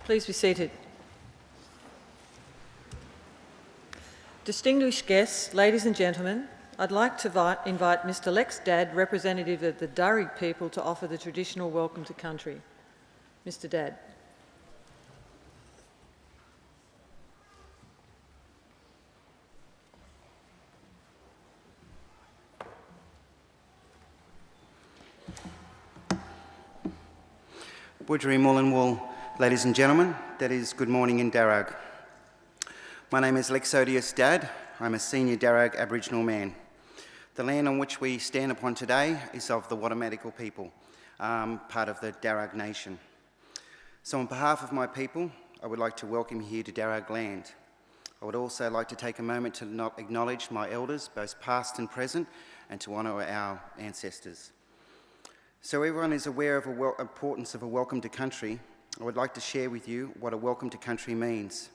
Please be seated. Distinguished guests, ladies and gentlemen, I'd like to invite Mr. Lex Dadd, representative of the Darug people, to offer the traditional welcome to country. Mr. Dadd. Budjeri Mullenwool, ladies and gentlemen, that is good morning in Darug. My name is Lexodius Dadd. I'm a senior Darug Aboriginal man. The land on which we stand upon today is of the Watamatical people, part of the Darug Nation. So on behalf of my people, I would like to welcome you here to Darug land. I would also like to take a moment to acknowledge my elders, both past and present, and to honour our ancestors. So everyone is aware of the importance of a welcome to country. I would like to share with you what a welcome to country means.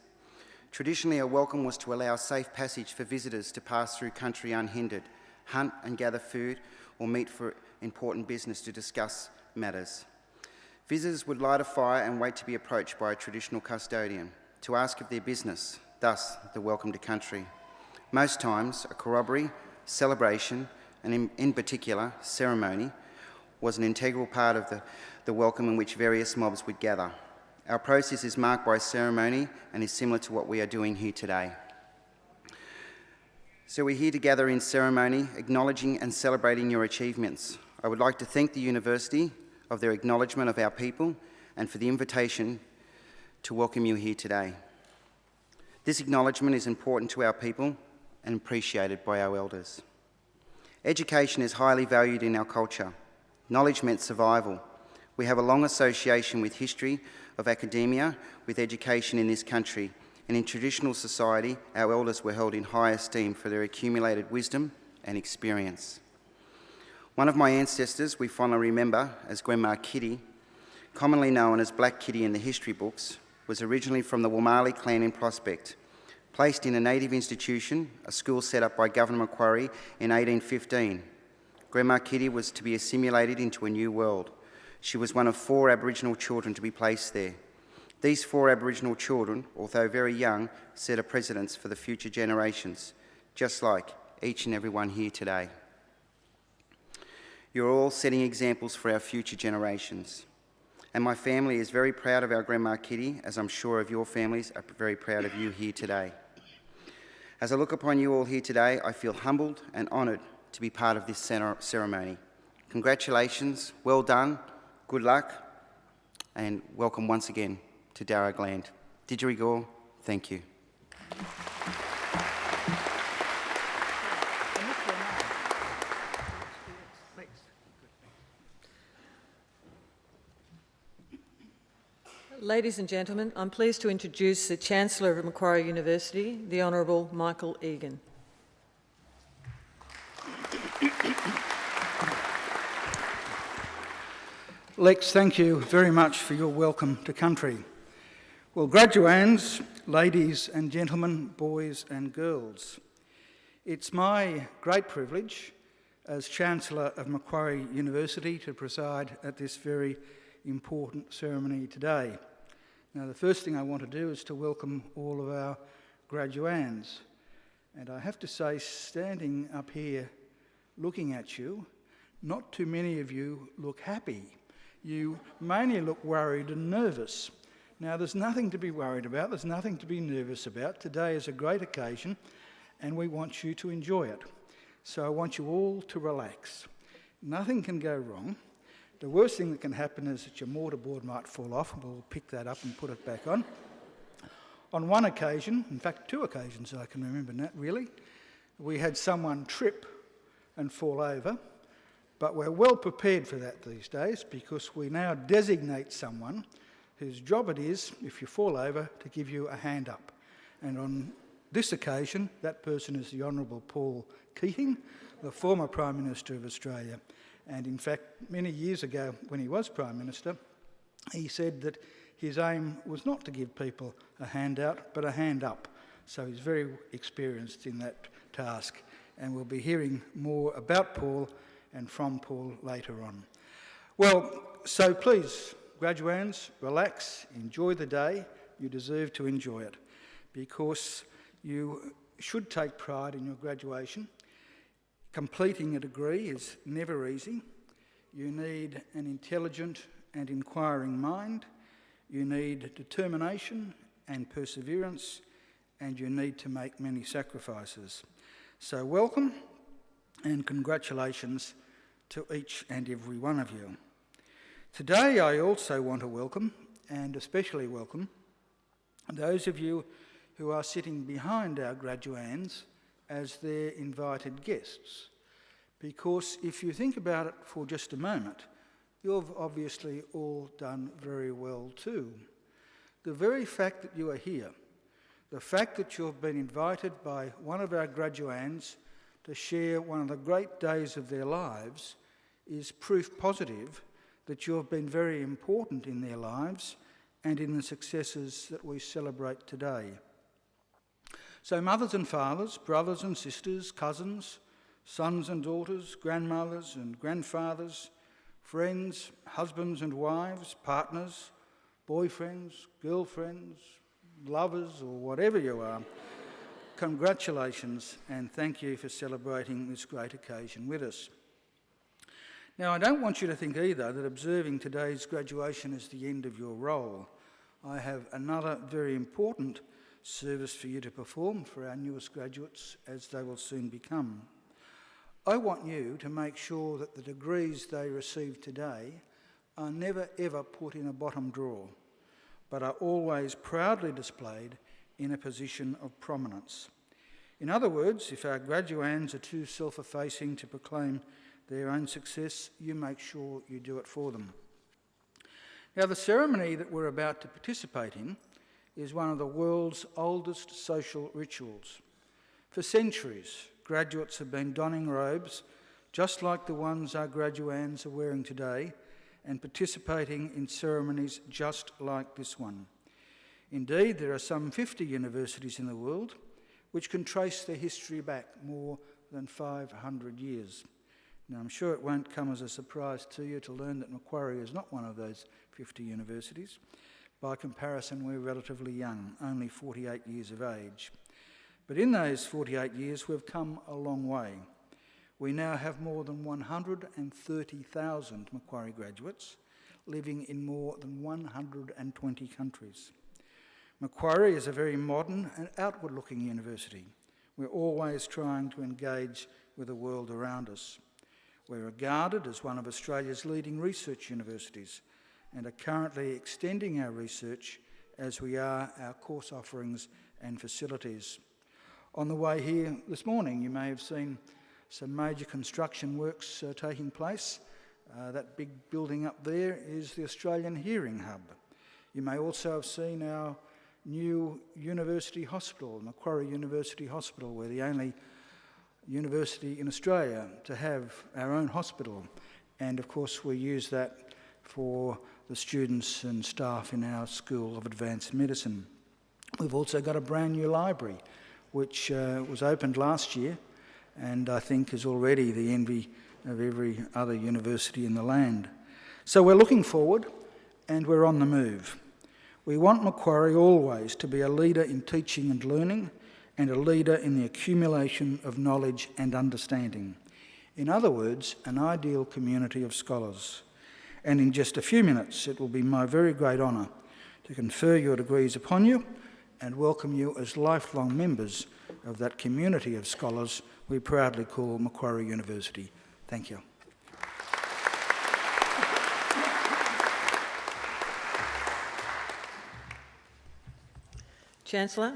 Traditionally, a welcome was to allow safe passage for visitors to pass through country unhindered, hunt and gather food, or meet for important business to discuss matters. Visitors would light a fire and wait to be approached by a traditional custodian to ask of their business, thus the welcome to country. Most times, a corroboree, celebration, and in particular, ceremony, was an integral part of the welcome in which various mobs would gather. Our process is marked by ceremony and is similar to what we are doing here today. So we're here together in ceremony, acknowledging and celebrating your achievements. I would like to thank the University of their acknowledgement of our people and for the invitation to welcome you here today. This acknowledgement is important to our people and appreciated by our elders. Education is highly valued in our culture. Knowledge meant survival. We have a long association with history of academia, with education in this country, and in traditional society, our elders were held in high esteem for their accumulated wisdom and experience. One of my ancestors we fondly remember as Grandma Kitty, commonly known as Black Kitty in the history books, was originally from the Wamali clan in Prospect. Placed in a native institution, a school set up by Governor Macquarie in 1815, Grandma Kitty was to be assimilated into a new world. She was one of 4 Aboriginal children to be placed there. These 4 Aboriginal children, although very young, set a precedence for the future generations, just like each and every one here today. You're all setting examples for our future generations. And my family is very proud of our Grandma Kitty, as I'm sure of your families are very proud of you here today. As I look upon you all here today, I feel humbled and honoured to be part of this ceremony. Congratulations, well done, good luck, and welcome once again to Darug land. Didgeridoo, thank you. Ladies and gentlemen, I'm pleased to introduce the Chancellor of Macquarie University, the Honourable Michael Egan. Lex, thank you very much for your welcome to country. Well, graduands, ladies and gentlemen, boys and girls, it's my great privilege as Chancellor of Macquarie University to preside at this very important ceremony today. Now, the first thing I want to do is to welcome all of our graduands. And I have to say, standing up here looking at you, not too many of you look happy. You mainly look worried and nervous. Now, there's nothing to be worried about, there's nothing to be nervous about. Today is a great occasion and we want you to enjoy it. So I want you all to relax. Nothing can go wrong. The worst thing that can happen is that your mortarboard might fall off, and we'll pick that up and put it back on. On one occasion, in fact 2 occasions I can remember that really, we had someone trip and fall over. But we're well prepared for that these days because we now designate someone whose job it is, if you fall over, to give you a hand up. And on this occasion, that person is the Honourable Paul Keating, the former Prime Minister of Australia. And in fact, many years ago, when he was Prime Minister, he said that his aim was not to give people a handout, but a hand up. So he's very experienced in that task. And we'll be hearing more about Paul and from Paul later on. Well, so please graduands, relax, enjoy the day. You deserve to enjoy it because you should take pride in your graduation. Completing a degree is never easy. You need an intelligent and inquiring mind. You need determination and perseverance, and you need to make many sacrifices. So welcome and congratulations to each and every one of you. Today I also want to welcome, and especially welcome, those of you who are sitting behind our graduands as their invited guests. Because if you think about it for just a moment, you've obviously all done very well too. The very fact that you are here, the fact that you've been invited by one of our graduands to share one of the great days of their lives is proof positive that you have been very important in their lives and in the successes that we celebrate today. So mothers and fathers, brothers and sisters, cousins, sons and daughters, grandmothers and grandfathers, friends, husbands and wives, partners, boyfriends, girlfriends, lovers, or whatever you are, congratulations and thank you for celebrating this great occasion with us. Now, I don't want you to think either that observing today's graduation is the end of your role. I have another very important service for you to perform for our newest graduates, as they will soon become. I want you to make sure that the degrees they receive today are never ever put in a bottom drawer, but are always proudly displayed in a position of prominence. In other words, if our graduands are too self-effacing to proclaim their own success, you make sure you do it for them. Now, the ceremony that we're about to participate in is one of the world's oldest social rituals. For centuries, graduates have been donning robes just like the ones our graduands are wearing today and participating in ceremonies just like this one. Indeed, there are some 50 universities in the world which can trace their history back more than 500 years. Now, I'm sure it won't come as a surprise to you to learn that Macquarie is not one of those 50 universities. By comparison, we're relatively young, only 48 years of age. But in those 48 years, we've come a long way. We now have more than 130,000 Macquarie graduates living in more than 120 countries. Macquarie is a very modern and outward-looking university. We're always trying to engage with the world around us. We're regarded as one of Australia's leading research universities and are currently extending our research as we are our course offerings and facilities. On the way here this morning, you may have seen some major construction works taking place. That big building up there is the Australian Hearing Hub. You may also have seen our new university hospital, Macquarie University Hospital. We're the only university in Australia to have our own hospital, and of course we use that for the students and staff in our School of Advanced Medicine. We've also got a brand new library which was opened last year and I think is already the envy of every other university in the land. So we're looking forward and we're on the move. We want Macquarie always to be a leader in teaching and learning and a leader in the accumulation of knowledge and understanding. In other words, an ideal community of scholars. And in just a few minutes, it will be my very great honour to confer your degrees upon you and welcome you as lifelong members of that community of scholars we proudly call Macquarie University. Thank you. Chancellor,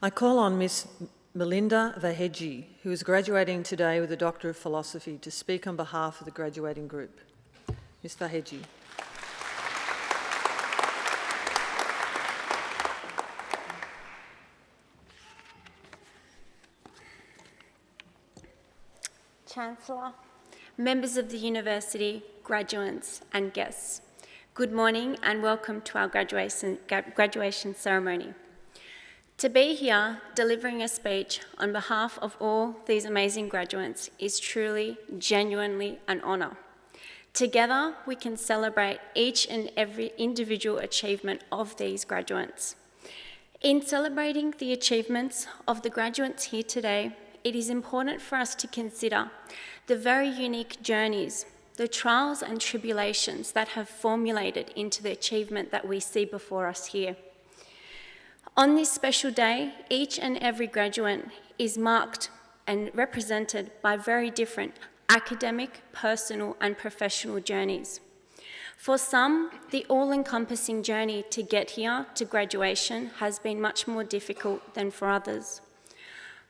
I call on Ms Melinda Vaheji, who is graduating today with a Doctor of Philosophy, to speak on behalf of the graduating group. Ms Vaheji. Chancellor, members of the University, graduates and guests, good morning and welcome to our graduation ceremony. To be here delivering a speech on behalf of all these amazing graduates is truly, genuinely an honour. Together, we can celebrate each and every individual achievement of these graduates. In celebrating the achievements of the graduates here today, it is important for us to consider the very unique journeys, the trials and tribulations that have formulated into the achievement that we see before us here. On this special day, each and every graduate is marked and represented by very different academic, personal and professional journeys. For some, the all-encompassing journey to get here to graduation has been much more difficult than for others.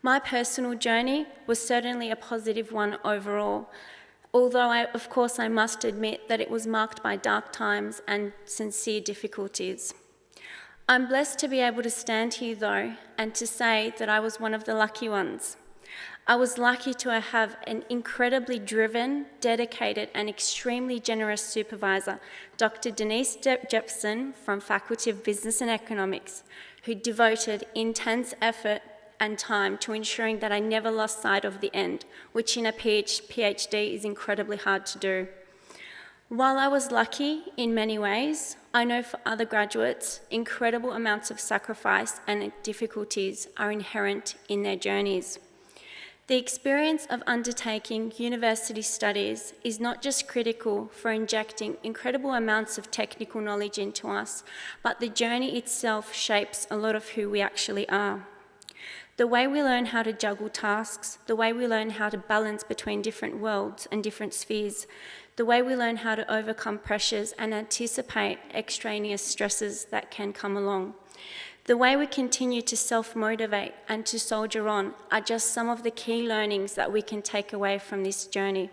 My personal journey was certainly a positive one overall, although of course I must admit that it was marked by dark times and sincere difficulties. I'm blessed to be able to stand here though and to say that I was one of the lucky ones. I was lucky to have an incredibly driven, dedicated and extremely generous supervisor, Dr. Denise Jepson from Faculty of Business and Economics, who devoted intense effort and time to ensuring that I never lost sight of the end, which in a PhD is incredibly hard to do. While I was lucky in many ways, I know for other graduates, incredible amounts of sacrifice and difficulties are inherent in their journeys. The experience of undertaking university studies is not just critical for injecting incredible amounts of technical knowledge into us, but the journey itself shapes a lot of who we actually are. The way we learn how to juggle tasks, the way we learn how to balance between different worlds and different spheres, the way we learn how to overcome pressures and anticipate extraneous stresses that can come along. The way we continue to self-motivate and to soldier on are just some of the key learnings that we can take away from this journey.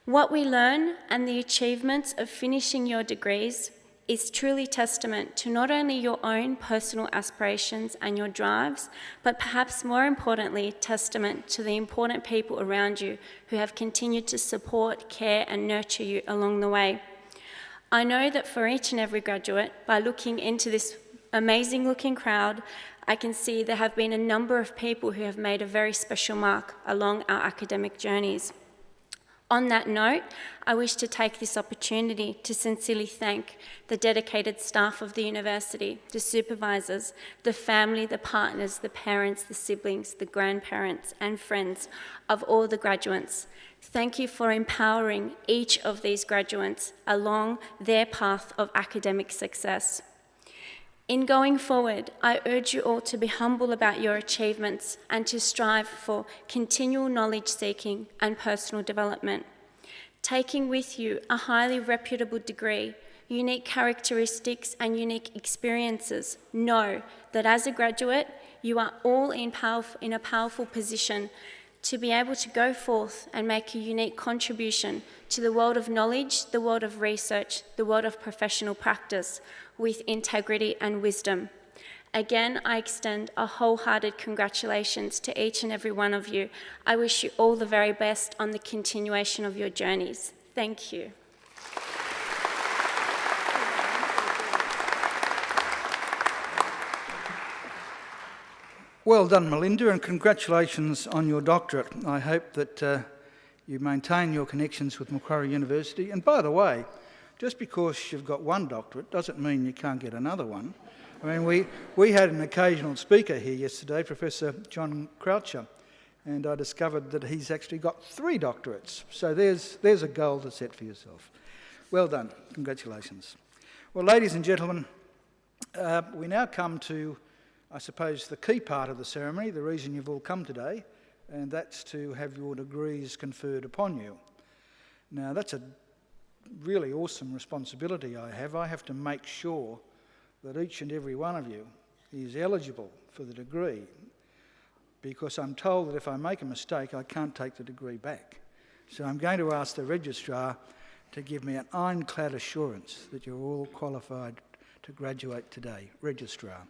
What we learn and the achievements of finishing your degrees is truly testament to not only your own personal aspirations and your drives, but perhaps more importantly, testament to the important people around you who have continued to support, care and nurture you along the way. I know that for each and every graduate, by looking into this amazing looking crowd, I can see there have been a number of people who have made a very special mark along our academic journeys. On that note, I wish to take this opportunity to sincerely thank the dedicated staff of the university, the supervisors, the family, the partners, the parents, the siblings, the grandparents and friends of all the graduates. Thank you for empowering each of these graduates along their path of academic success. In going forward, I urge you all to be humble about your achievements and to strive for continual knowledge seeking and personal development. Taking with you a highly reputable degree, unique characteristics and unique experiences, know that as a graduate, you are all in a powerful position to be able to go forth and make a unique contribution to the world of knowledge, the world of research, the world of professional practice, with integrity and wisdom. Again, I extend a wholehearted congratulations to each and every one of you. I wish you all the very best on the continuation of your journeys. Thank you. Well done, Melinda, and congratulations on your doctorate. I hope that you maintain your connections with Macquarie University. And by the way, just because you've got one doctorate doesn't mean you can't get another one. I mean, we had an occasional speaker here yesterday, Professor John Croucher, and I discovered that he's actually got 3 doctorates. So there's a goal to set for yourself. Well done. Congratulations. Well, ladies and gentlemen, we now come to, I suppose, the key part of the ceremony, the reason you've all come today, and that's to have your degrees conferred upon you. Now, that's a really awesome responsibility I have. I have to make sure that each and every one of you is eligible for the degree, because I'm told that if I make a mistake, I can't take the degree back. So I'm going to ask the registrar to give me an ironclad assurance that you're all qualified to graduate today. Registrar.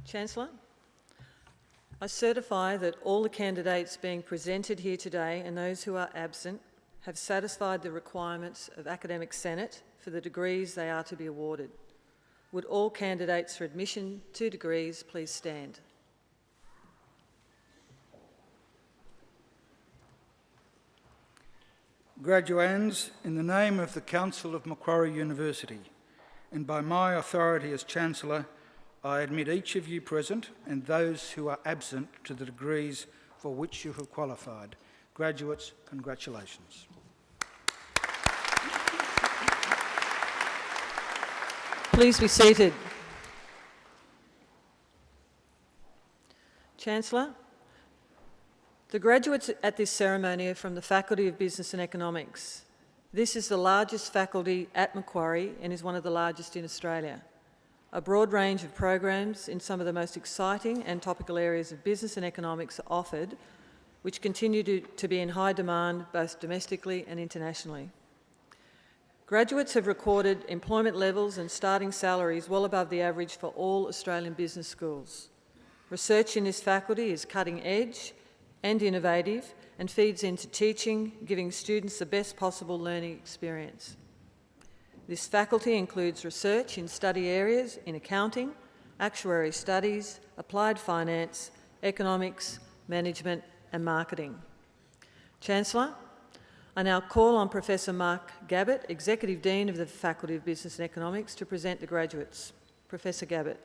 Chancellor, I certify that all the candidates being presented here today and those who are absent have satisfied the requirements of Academic Senate for the degrees they are to be awarded. Would all candidates for admission to degrees please stand? graduands, in the name of the Council of Macquarie University, and by my authority as Chancellor, I admit each of you present and those who are absent to the degrees for which you have qualified. Graduates, congratulations. Please be seated. Chancellor, the graduates at this ceremony are from the Faculty of Business and Economics. This is the largest faculty at Macquarie and is one of the largest in Australia. A broad range of programs in some of the most exciting and topical areas of business and economics are offered, which continue to be in high demand both domestically and internationally. Graduates have recorded employment levels and starting salaries well above the average for all Australian business schools. Research in this faculty is cutting edge and innovative and feeds into teaching, giving students the best possible learning experience. This faculty includes research in study areas in accounting, actuary studies, applied finance, economics, management and marketing. Chancellor, I now call on Professor Mark Gabbett, Executive Dean of the Faculty of Business and Economics, to present the graduates. Professor Gabbett.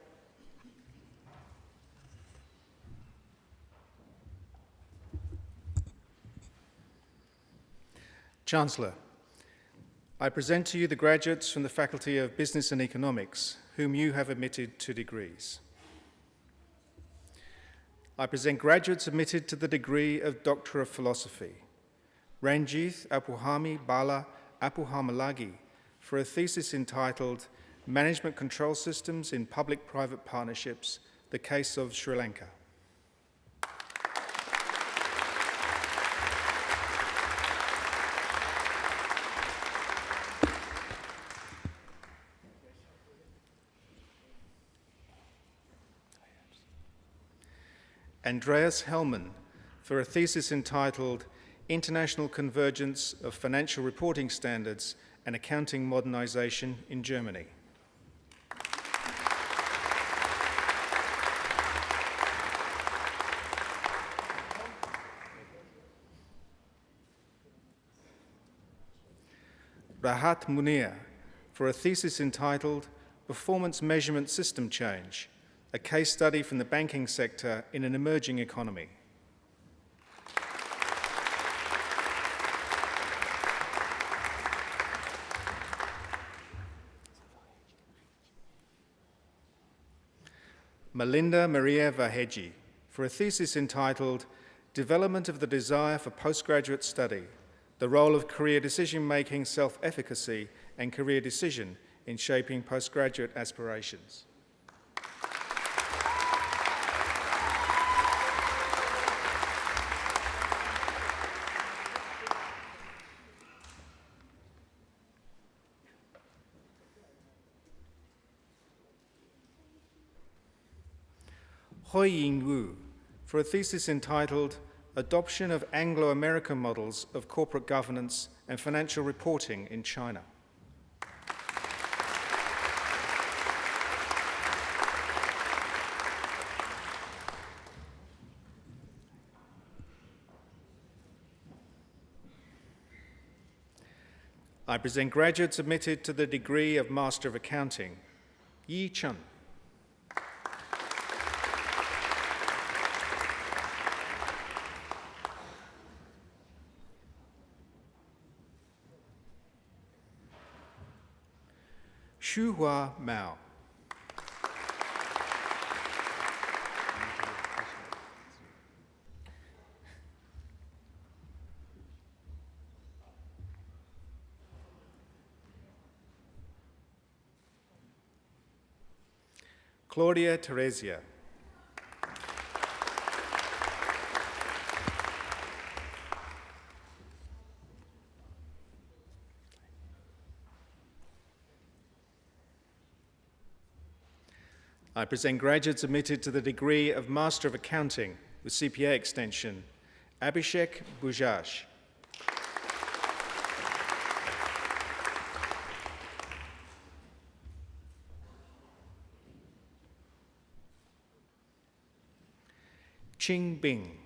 Chancellor, I present to you the graduates from the Faculty of Business and Economics, whom you have admitted to degrees. I present graduates admitted to the degree of Doctor of Philosophy, Ranjith Apuhami Bala Apuhamalagi, for a thesis entitled Management Control Systems in Public-Private Partnerships, the Case of Sri Lanka. Andreas Hellman, for a thesis entitled International Convergence of Financial Reporting Standards and Accounting Modernisation in Germany. Rahat Munir, for a thesis entitled Performance Measurement System Change, a case study from the banking sector in an emerging economy. Melinda Maria Vaheji, for a thesis entitled Development of the Desire for Postgraduate Study, the Role of Career Decision-Making, Self-Efficacy and Career Decision in Shaping Postgraduate Aspirations. Hoi Ying Wu, for a thesis entitled Adoption of Anglo-American Models of Corporate Governance and Financial Reporting in China. I present graduates admitted to the degree of Master of Accounting, Yi Chun. Shuhua Mao. Claudia Teresia. I present graduates admitted to the degree of Master of Accounting with CPA extension, Abhishek Bujaj. Qing Bing.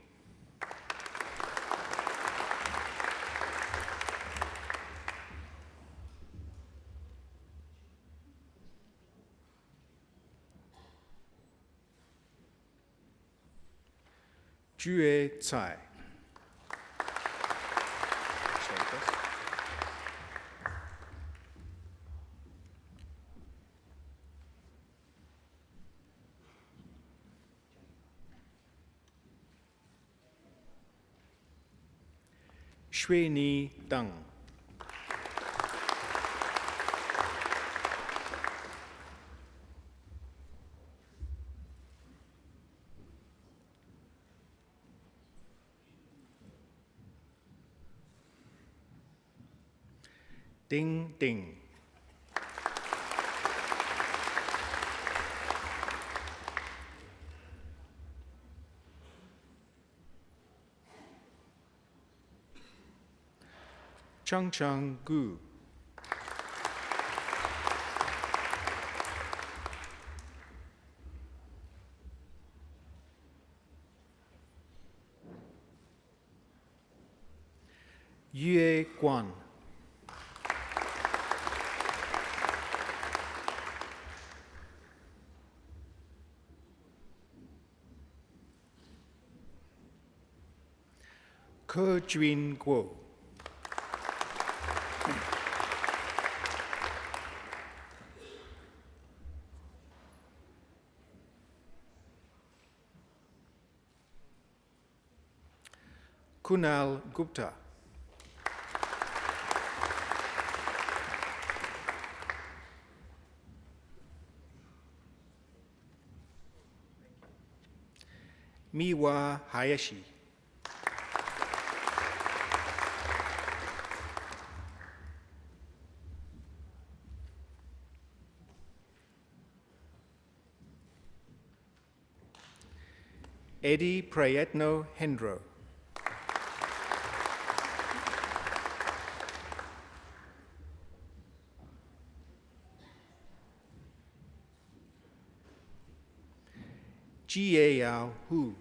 Jue Tsai. Shui Ni Deng. Ding Ding. Chung Chung Gu. Yue Guan. Ke Juin Guo. Kunal Gupta. Miwa Hayashi. Eddie Prayetno Hendro. Jie Yao Hu.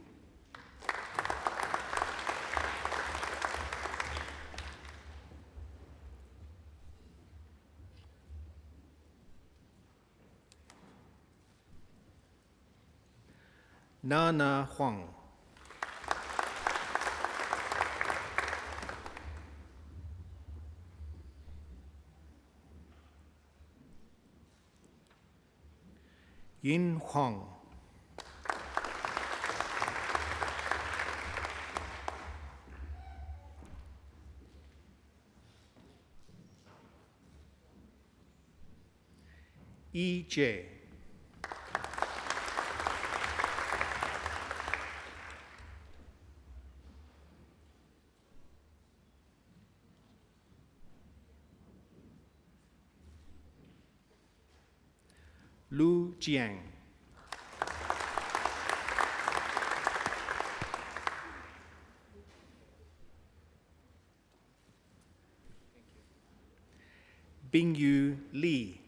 Nana Huang. Yin Huang. E.J. Lu Jiang. Bingyu Li.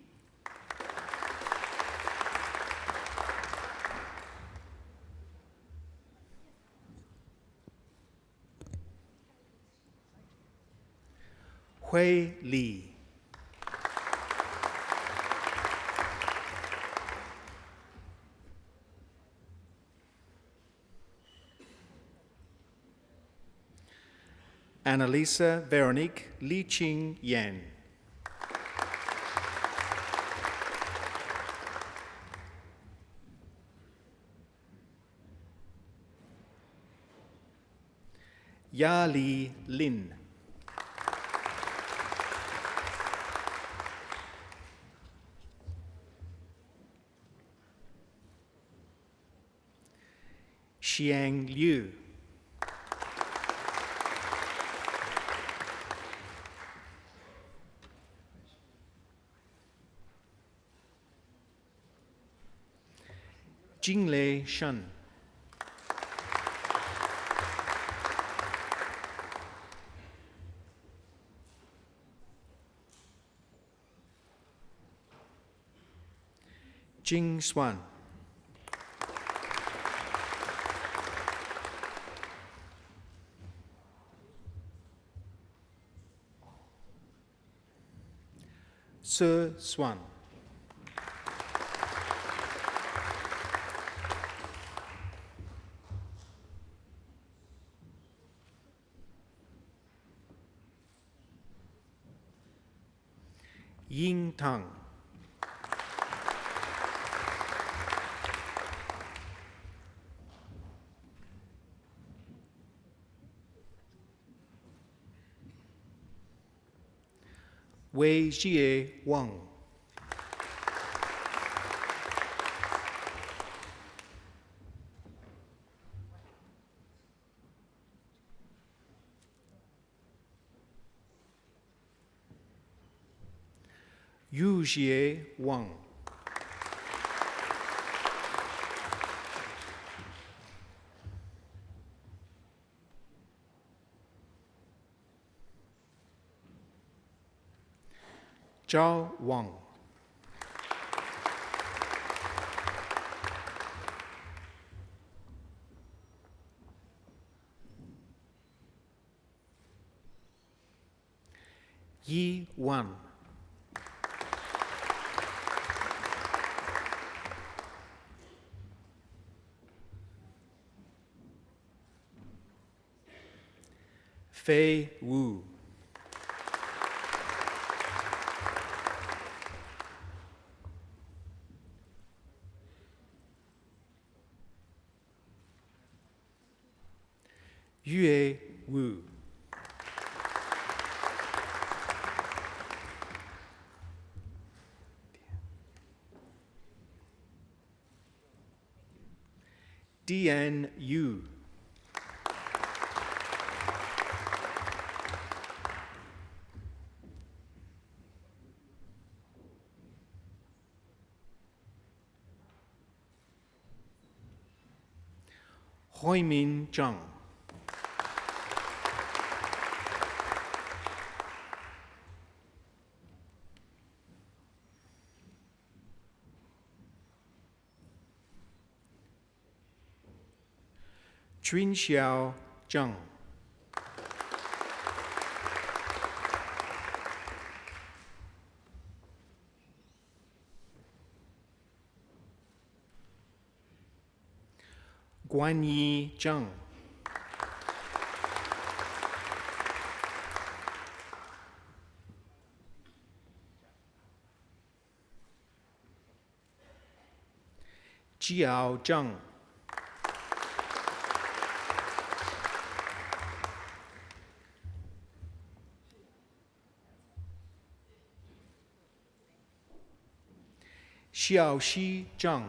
Hui Li. Annalisa Veronique Li Ching Yan. Ya Li Lin. Xiang Liu. Jinglei Shen. Jing Swan. Sir Swan. Ying Tang. Wei Jie Wang. Yu Jie Wang. Zhao Wang. Yi Wan. Fei Wu. Yue Wu. Dian Yu. Hoimin Zhang. Junxiao Zhang. Guanyi Zhang. Jiao Zhang. Xiaoxi Zhang.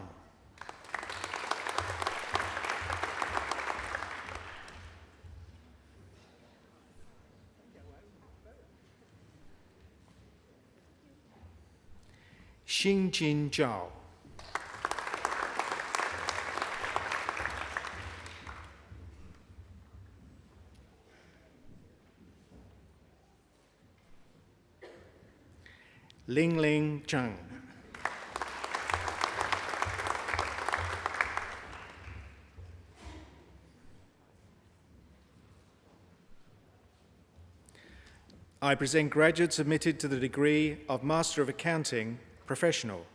Xingjin Zhao. Lingling Zhang. I present graduates admitted to the degree of Master of Accounting, Professional,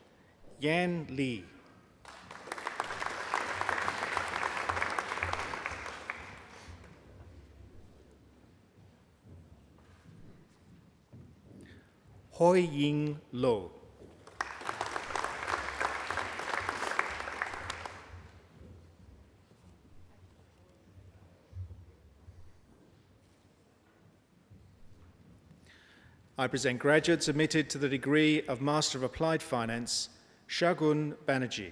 Yan Li. Hoi Ying Lo. I present graduates admitted to the degree of Master of Applied Finance, Shagun Banerjee.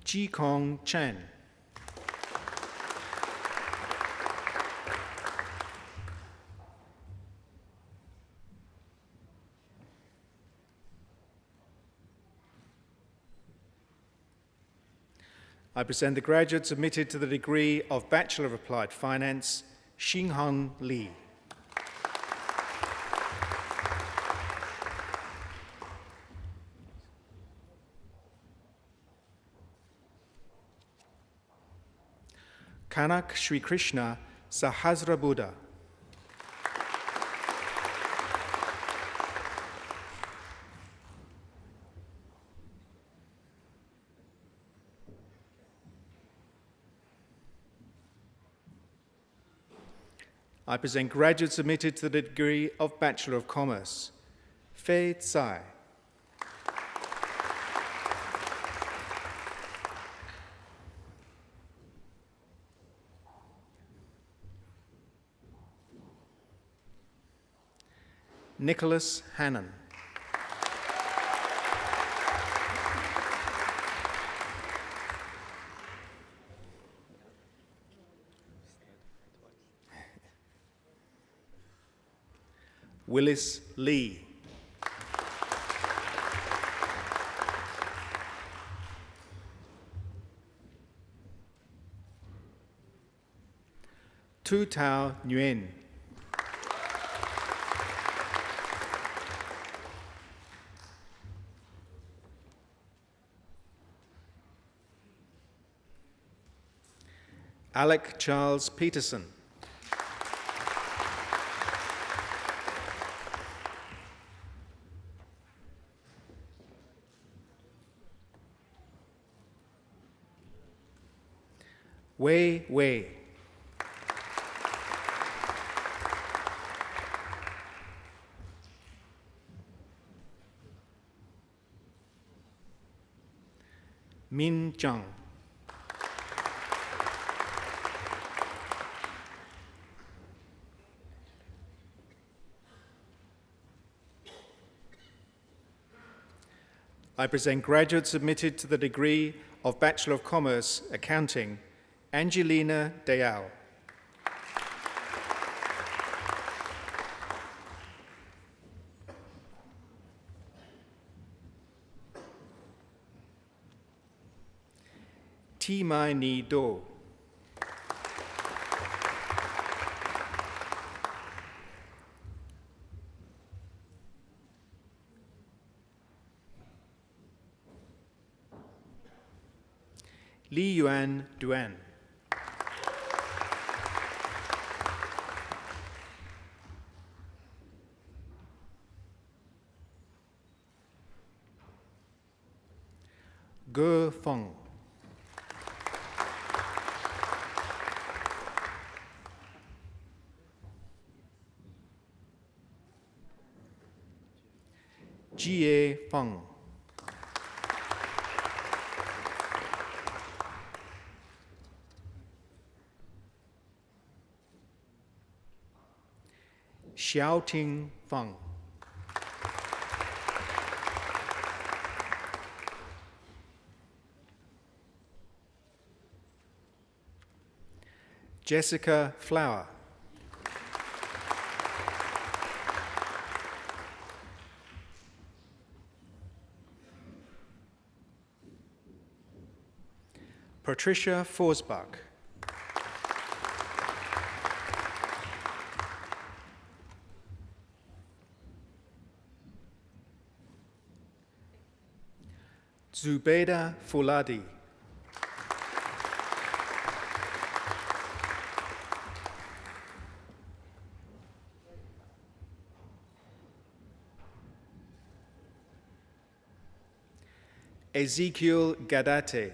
Ji Kong Chen. I present the graduates admitted to the degree of Bachelor of Applied Finance, Xinghun Li. Kanak Sri Krishna Sahasra Buddha. I present graduates admitted to the degree of Bachelor of Commerce. Fei Tsai. Nicholas Hannon. Willis Lee. Tu Tao Nguyen. Alec Charles Peterson. Wei Wei. Min Zhang. I present graduates admitted to the degree of Bachelor of Commerce, Accounting, Angelina Dayal. Ti Mai Ni Do. Li Yuan Duan. Ge Feng. Jie Feng. Xiaoting Feng. Jessica Flower. Patricia Forsbach. Zubeida Fuladi. Ezekiel Gadate.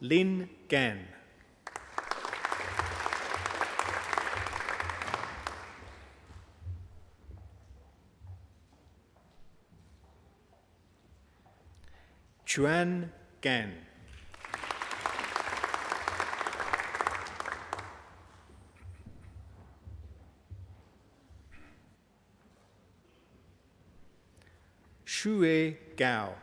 Lin Gan. Chuan Gan. Shue Gao.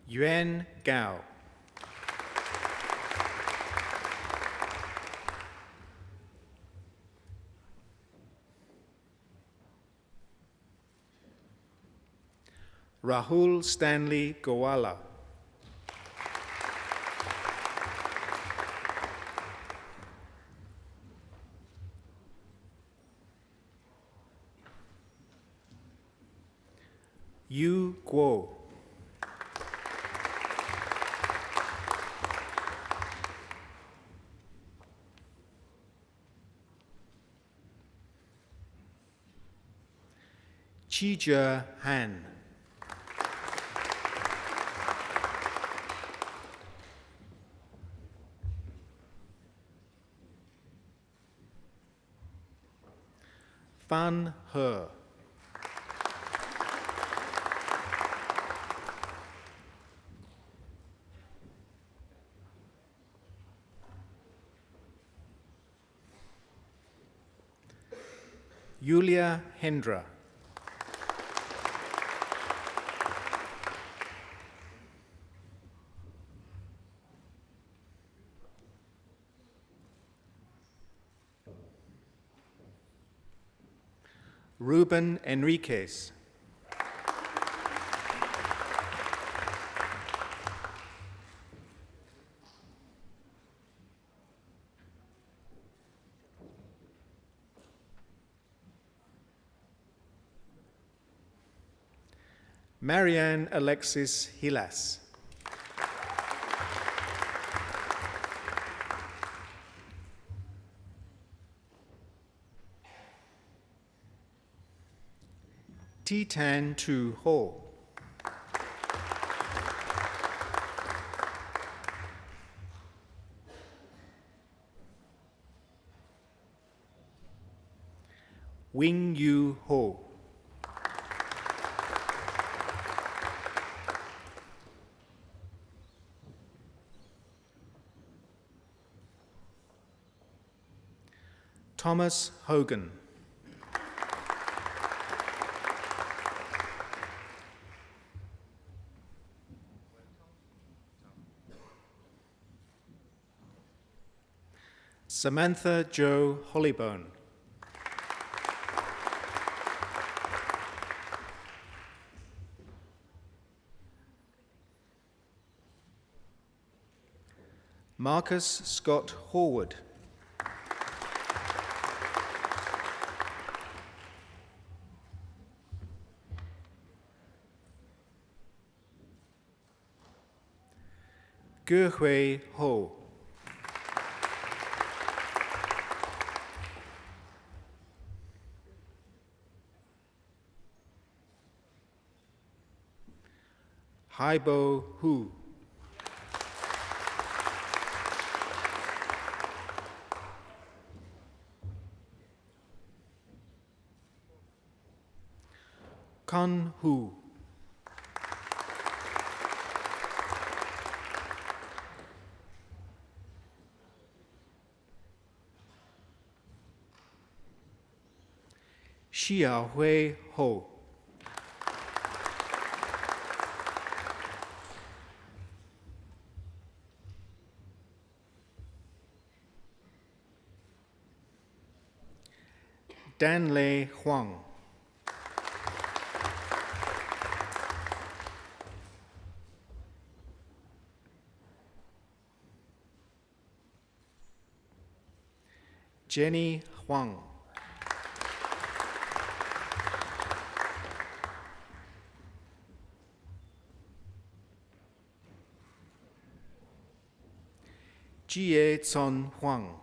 Yuan Gao. Rahul Stanley Gowala. Yu Guo. Qijie Han. Fan He. Yulia Hendra. Ruben Enriquez. Marianne Alexis Hilas. Titan Tu Ho. Wing Yu Ho. Thomas Hogan. Samantha Jo Hollybone. Marcus Scott Horwood. Ge Hui Ho. Haibo Hu. Kan Hu. Xia Hui Ho. Danlei Huang. Jenny Huang. Jie Tson Huang.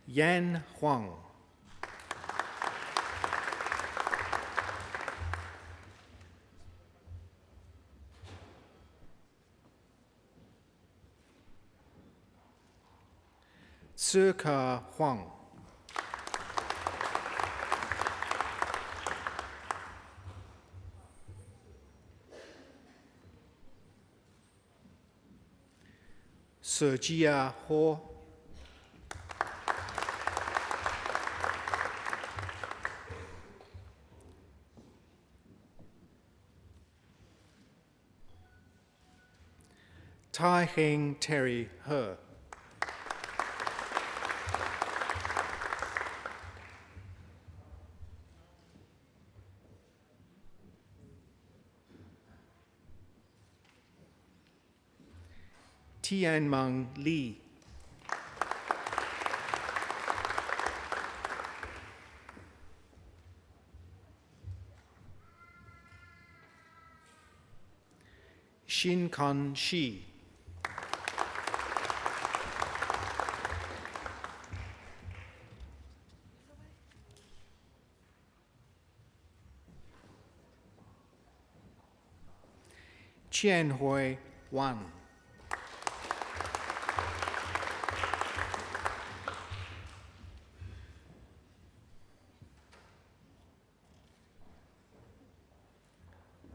Yan Huang. Sika Huang. Sergia Ho. Tai Heng Terry He. Tianmeng Li. Shin-Kan Shi. Qianhui Wan.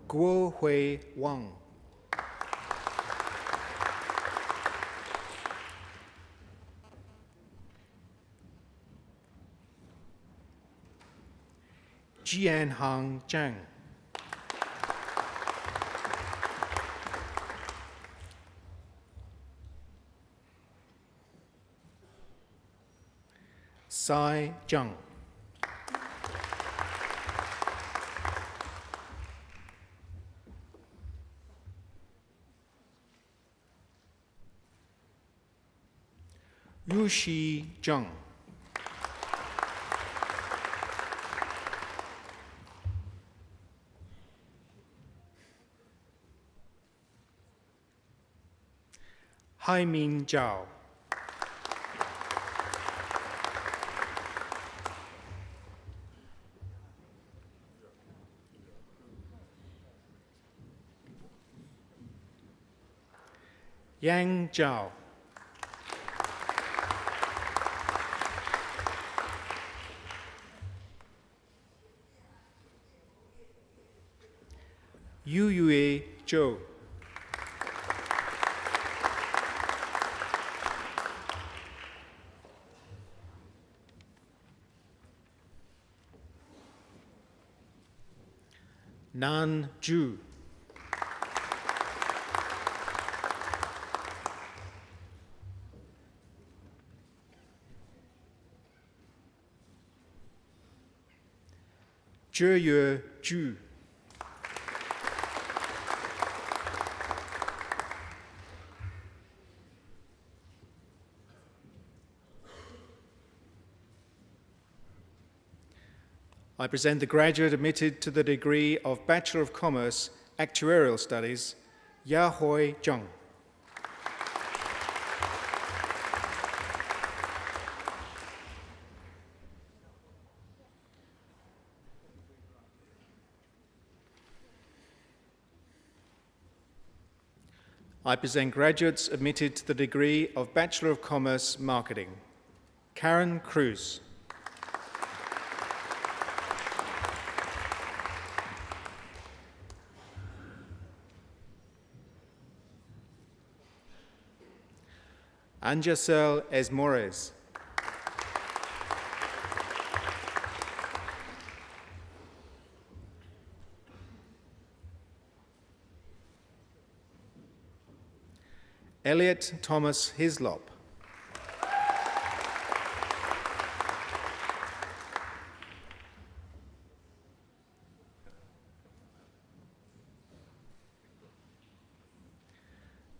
Guo Hui Wang. Jianhang Zhang. Sai Zhang. Yushi Zhang. Haimin Zhao. Yang Zhao. Yu Yue Zhou. Nan Zhu. Zheyue Zhu. I present the graduate admitted to the degree of Bachelor of Commerce, Actuarial Studies, Yahui Zheng. I present graduates admitted to the degree of Bachelor of Commerce, Marketing, Karen Cruz. Anjasel Esmores. Elliot Thomas Hislop.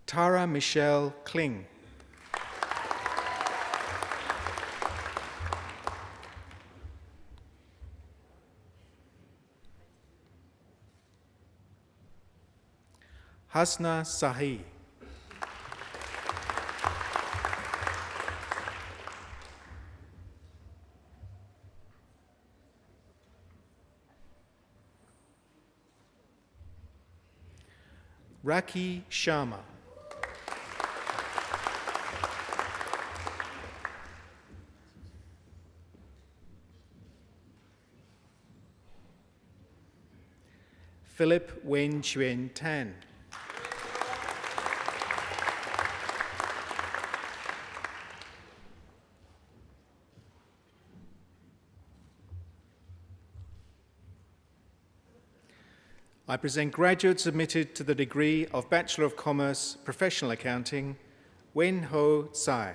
Tara Michelle Kling. Hasna Sahi. Raki Sharma. Philip Wen Chuan Tan. I present graduates admitted to the degree of Bachelor of Commerce, Professional Accounting, Wen Ho Tsai.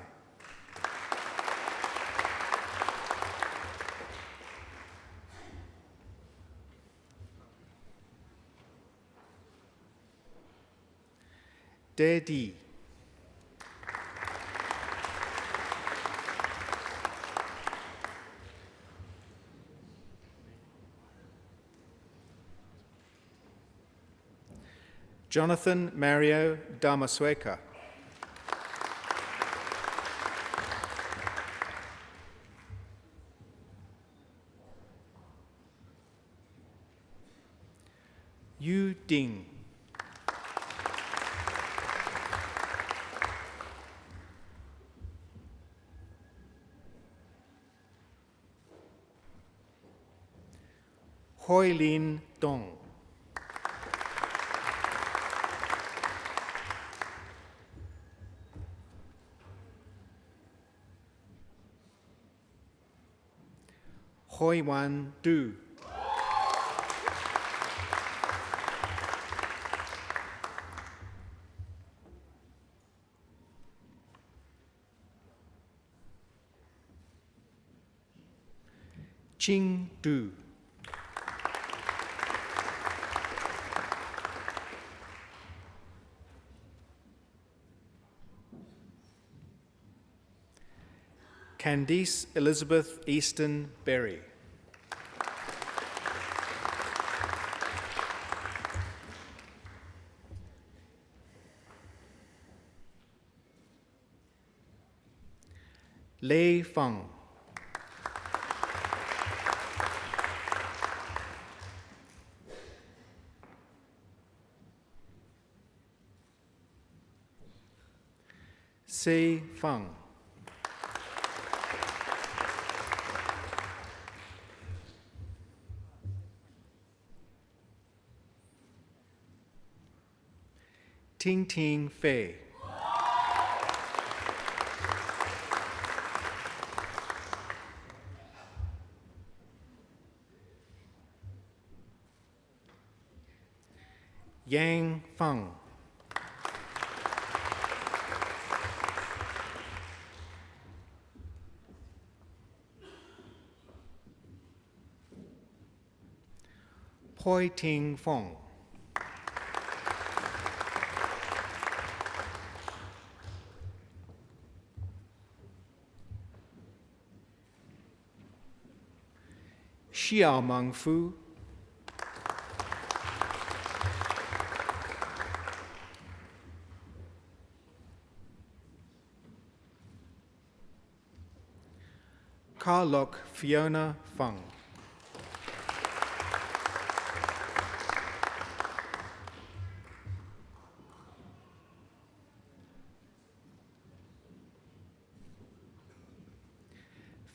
De Di. Jonathan Mario Damasweka. Yu Ding. Hoi Lin Dong. Hoi Wan Du. Ching Du. Candice Elizabeth Easton Berry. Lei Feng. Sei Feng. Ting Ting Fei. Yang Feng. Poi Ting Fong. Xiao Meng Fu. Carlock Fiona Fung.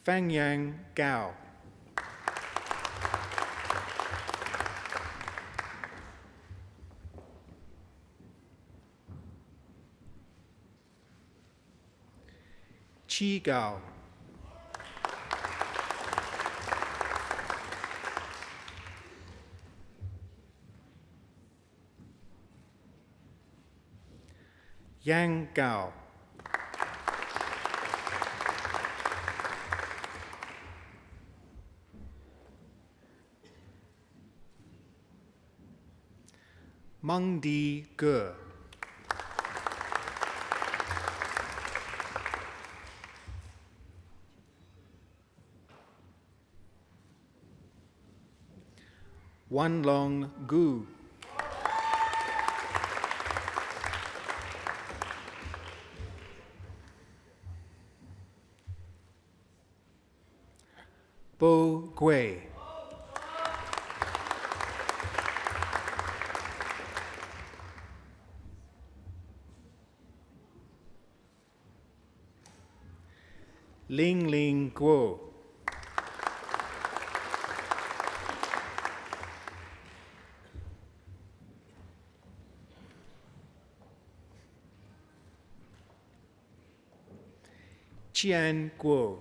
Fang Yang Gao. Qi Gao. Yang Gao. Meng Di Ge. Wan Long Gu. Bo Gui. Ling Ling Guo. Qian Guo.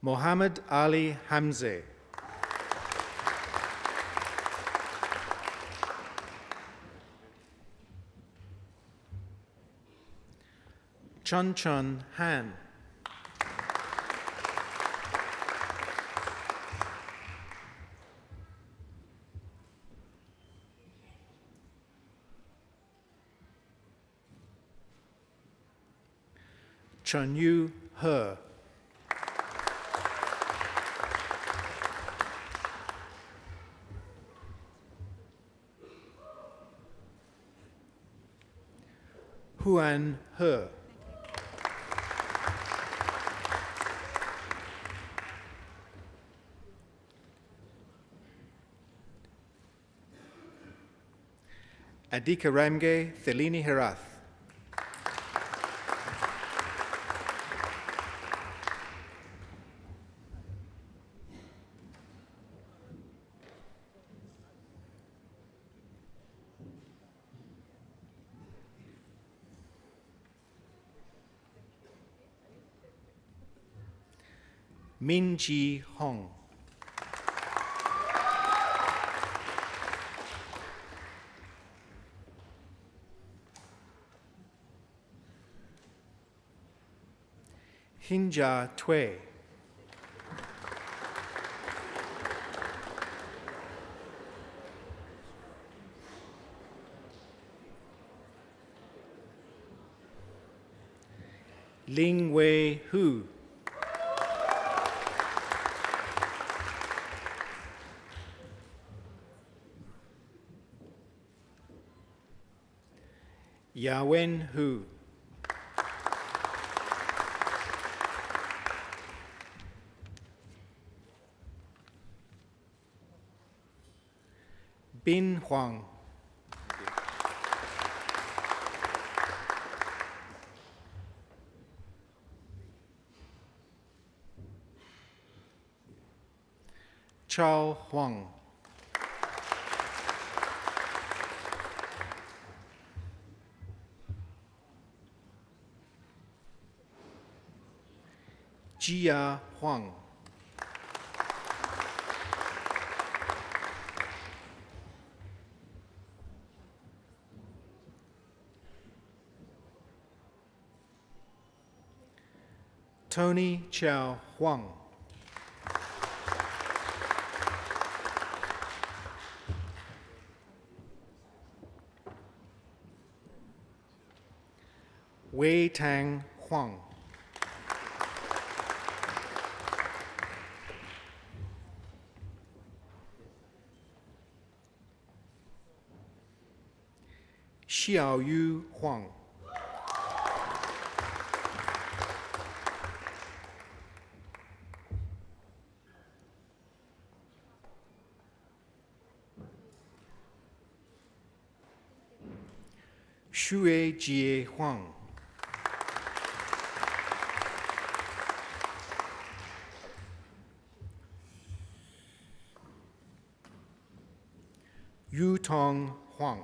Mohammed Ali Hamze. Chun Chun Han. Chen Yu He, Huan He, Adika Ramge Thelini Herath, Min Ji Hong, Hinja Tue, Ling Wei Hu, Yawen Hu, Bin Huang, Chao Huang, Jia Huang, Tony Chow Huang, Wei Tang Huang, Xiaoyu Huang, Xue Jie Huang, Yu Tong Huang,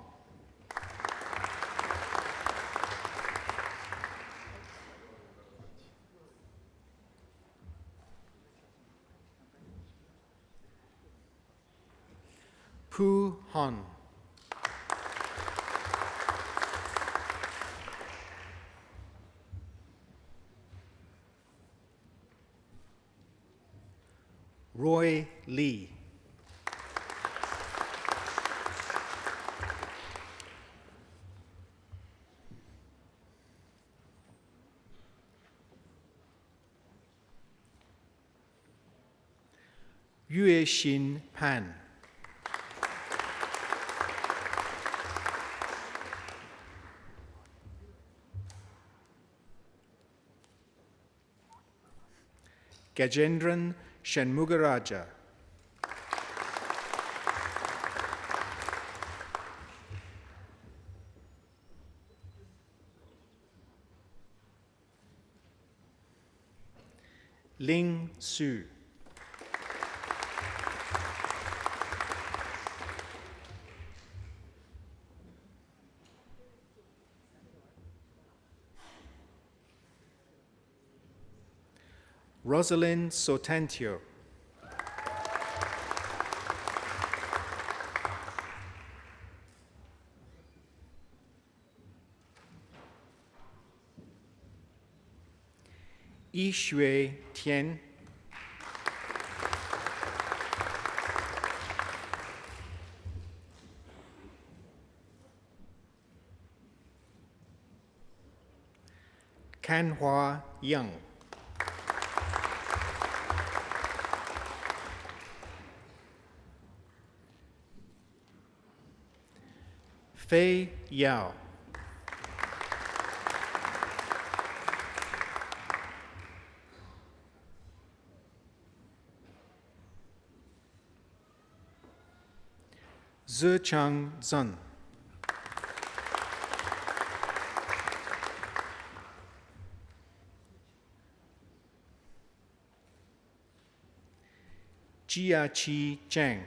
Pu Han, Roy Lee, Yue Xin Pan, Gajendran Shanmugaraja, Ling Su, Rosalind Sotantio, Yishui Tian, Kan Hua Young. Fei Yao. Zhichang Zun. Jiaqi Zhang.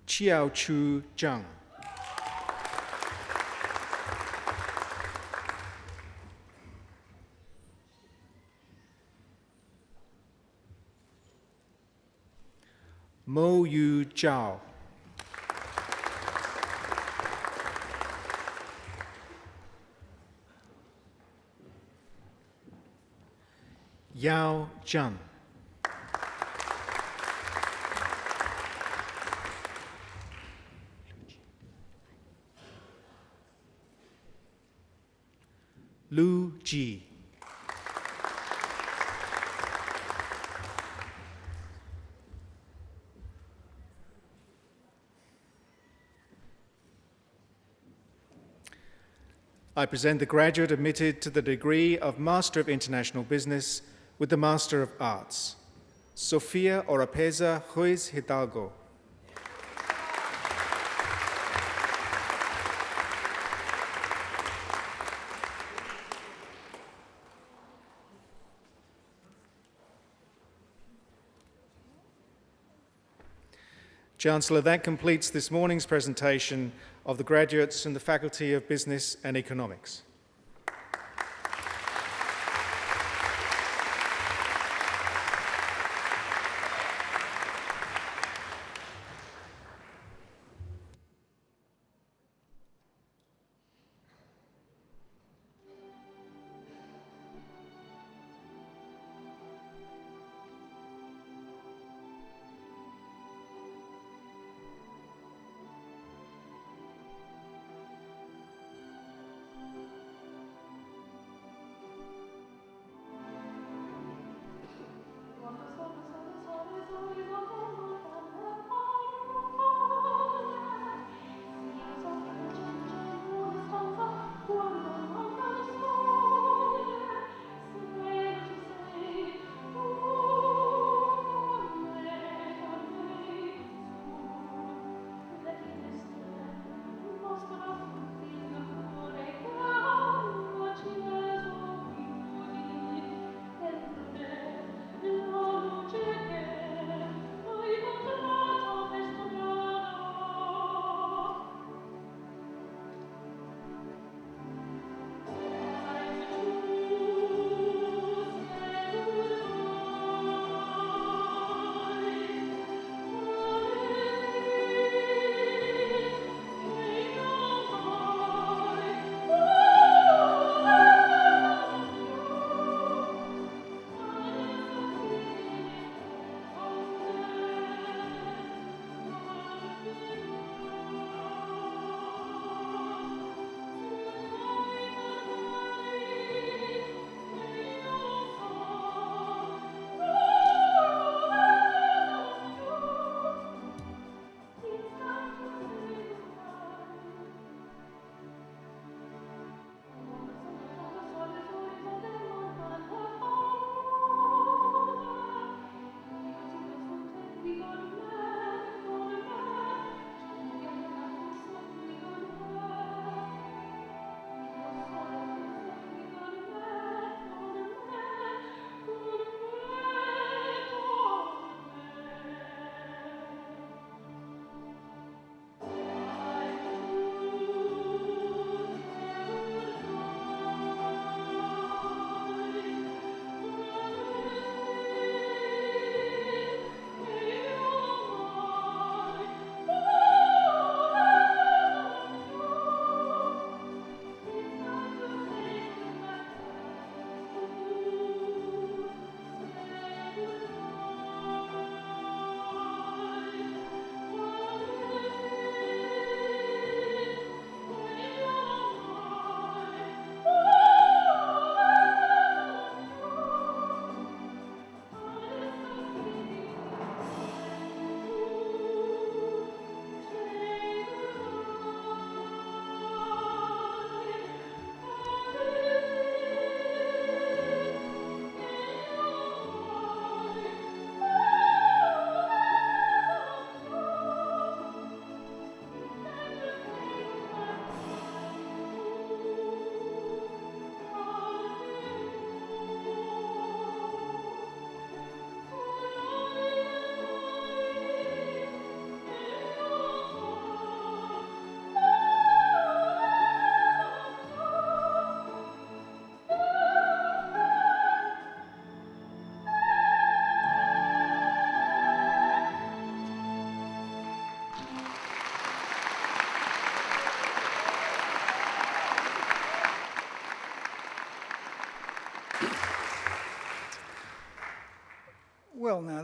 Qiaochu Zhang. Mo Yu Zhao. Yao Zhan. Lu Ji. I present the graduate admitted to the degree of Master of International Business with the Master of Arts, Sofia Oropeza Ruiz Hidalgo. Chancellor, that completes this morning's presentation of the graduates in the Faculty of Business and Economics.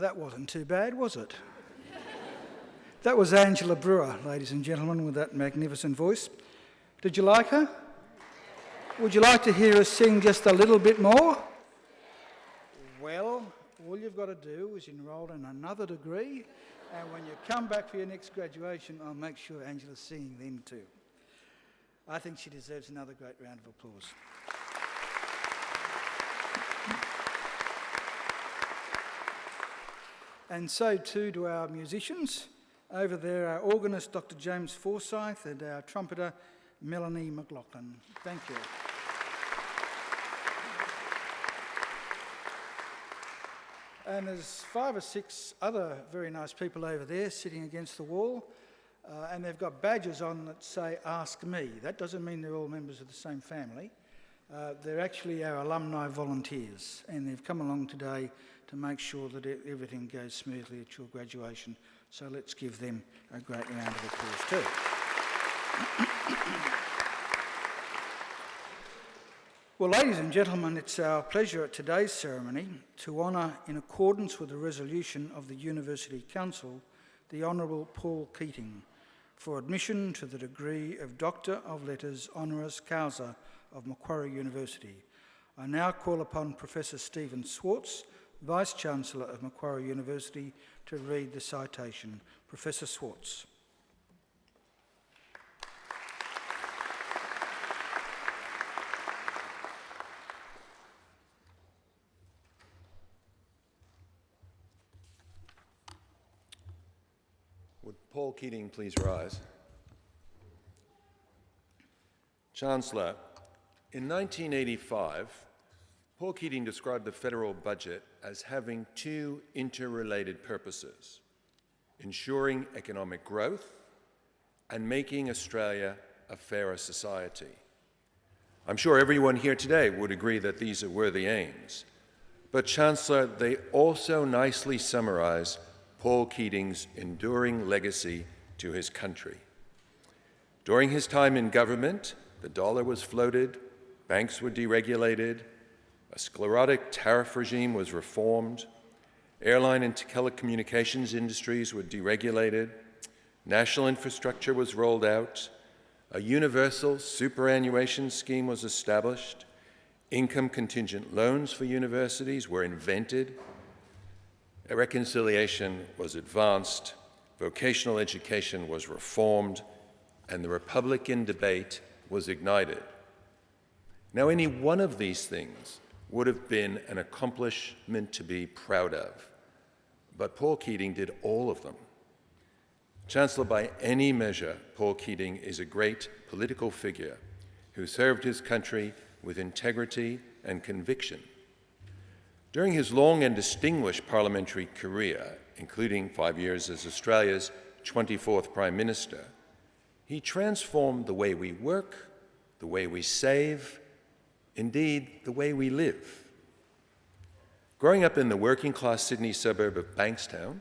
that wasn't too bad, was it? That was Angela Brewer, ladies and gentlemen, with that magnificent voice. Did you like her? Would you like to hear us sing just a little bit more? Well, all you've got to do is enrol in another degree, and when you come back for your next graduation, I'll make sure Angela's singing then too. I think she deserves another great round of applause. And so too do our musicians. Over there, our organist, Dr. James Forsyth, and our trumpeter, Melanie McLaughlin. Thank you. And there's 5 or 6 other very nice people over there sitting against the wall, and they've got badges on that say, "Ask Me." That doesn't mean they're all members of the same family. They're actually our alumni volunteers, and they've come along today to make sure that everything goes smoothly at your graduation. So let's give them a great round of applause too. Well, ladies and gentlemen, it's our pleasure at today's ceremony to honour, in accordance with the resolution of the University Council, the Honourable Paul Keating for admission to the degree of Doctor of Letters Honoris Causa of Macquarie University. I now call upon Professor Stephen Swartz, Vice-Chancellor of Macquarie University, to read the citation. Professor Swartz. Would Paul Keating please rise? Chancellor, in 1985, Paul Keating described the federal budget as having 2 interrelated purposes: ensuring economic growth and making Australia a fairer society. I'm sure everyone here today would agree that these are worthy aims. But, Chancellor, they also nicely summarise Paul Keating's enduring legacy to his country. During his time in government, the dollar was floated, banks were deregulated, a sclerotic tariff regime was reformed, airline and telecommunications industries were deregulated, national infrastructure was rolled out, a universal superannuation scheme was established, income contingent loans for universities were invented, reconciliation was advanced, vocational education was reformed, and the Republican debate was ignited. Now, any one of these things would have been an accomplishment to be proud of, but Paul Keating did all of them. Chancellor, by any measure, Paul Keating is a great political figure who served his country with integrity and conviction. During his long and distinguished parliamentary career, including 5 years as Australia's 24th Prime Minister, he transformed the way we work, the way we save, indeed, the way we live. Growing up in the working-class Sydney suburb of Bankstown,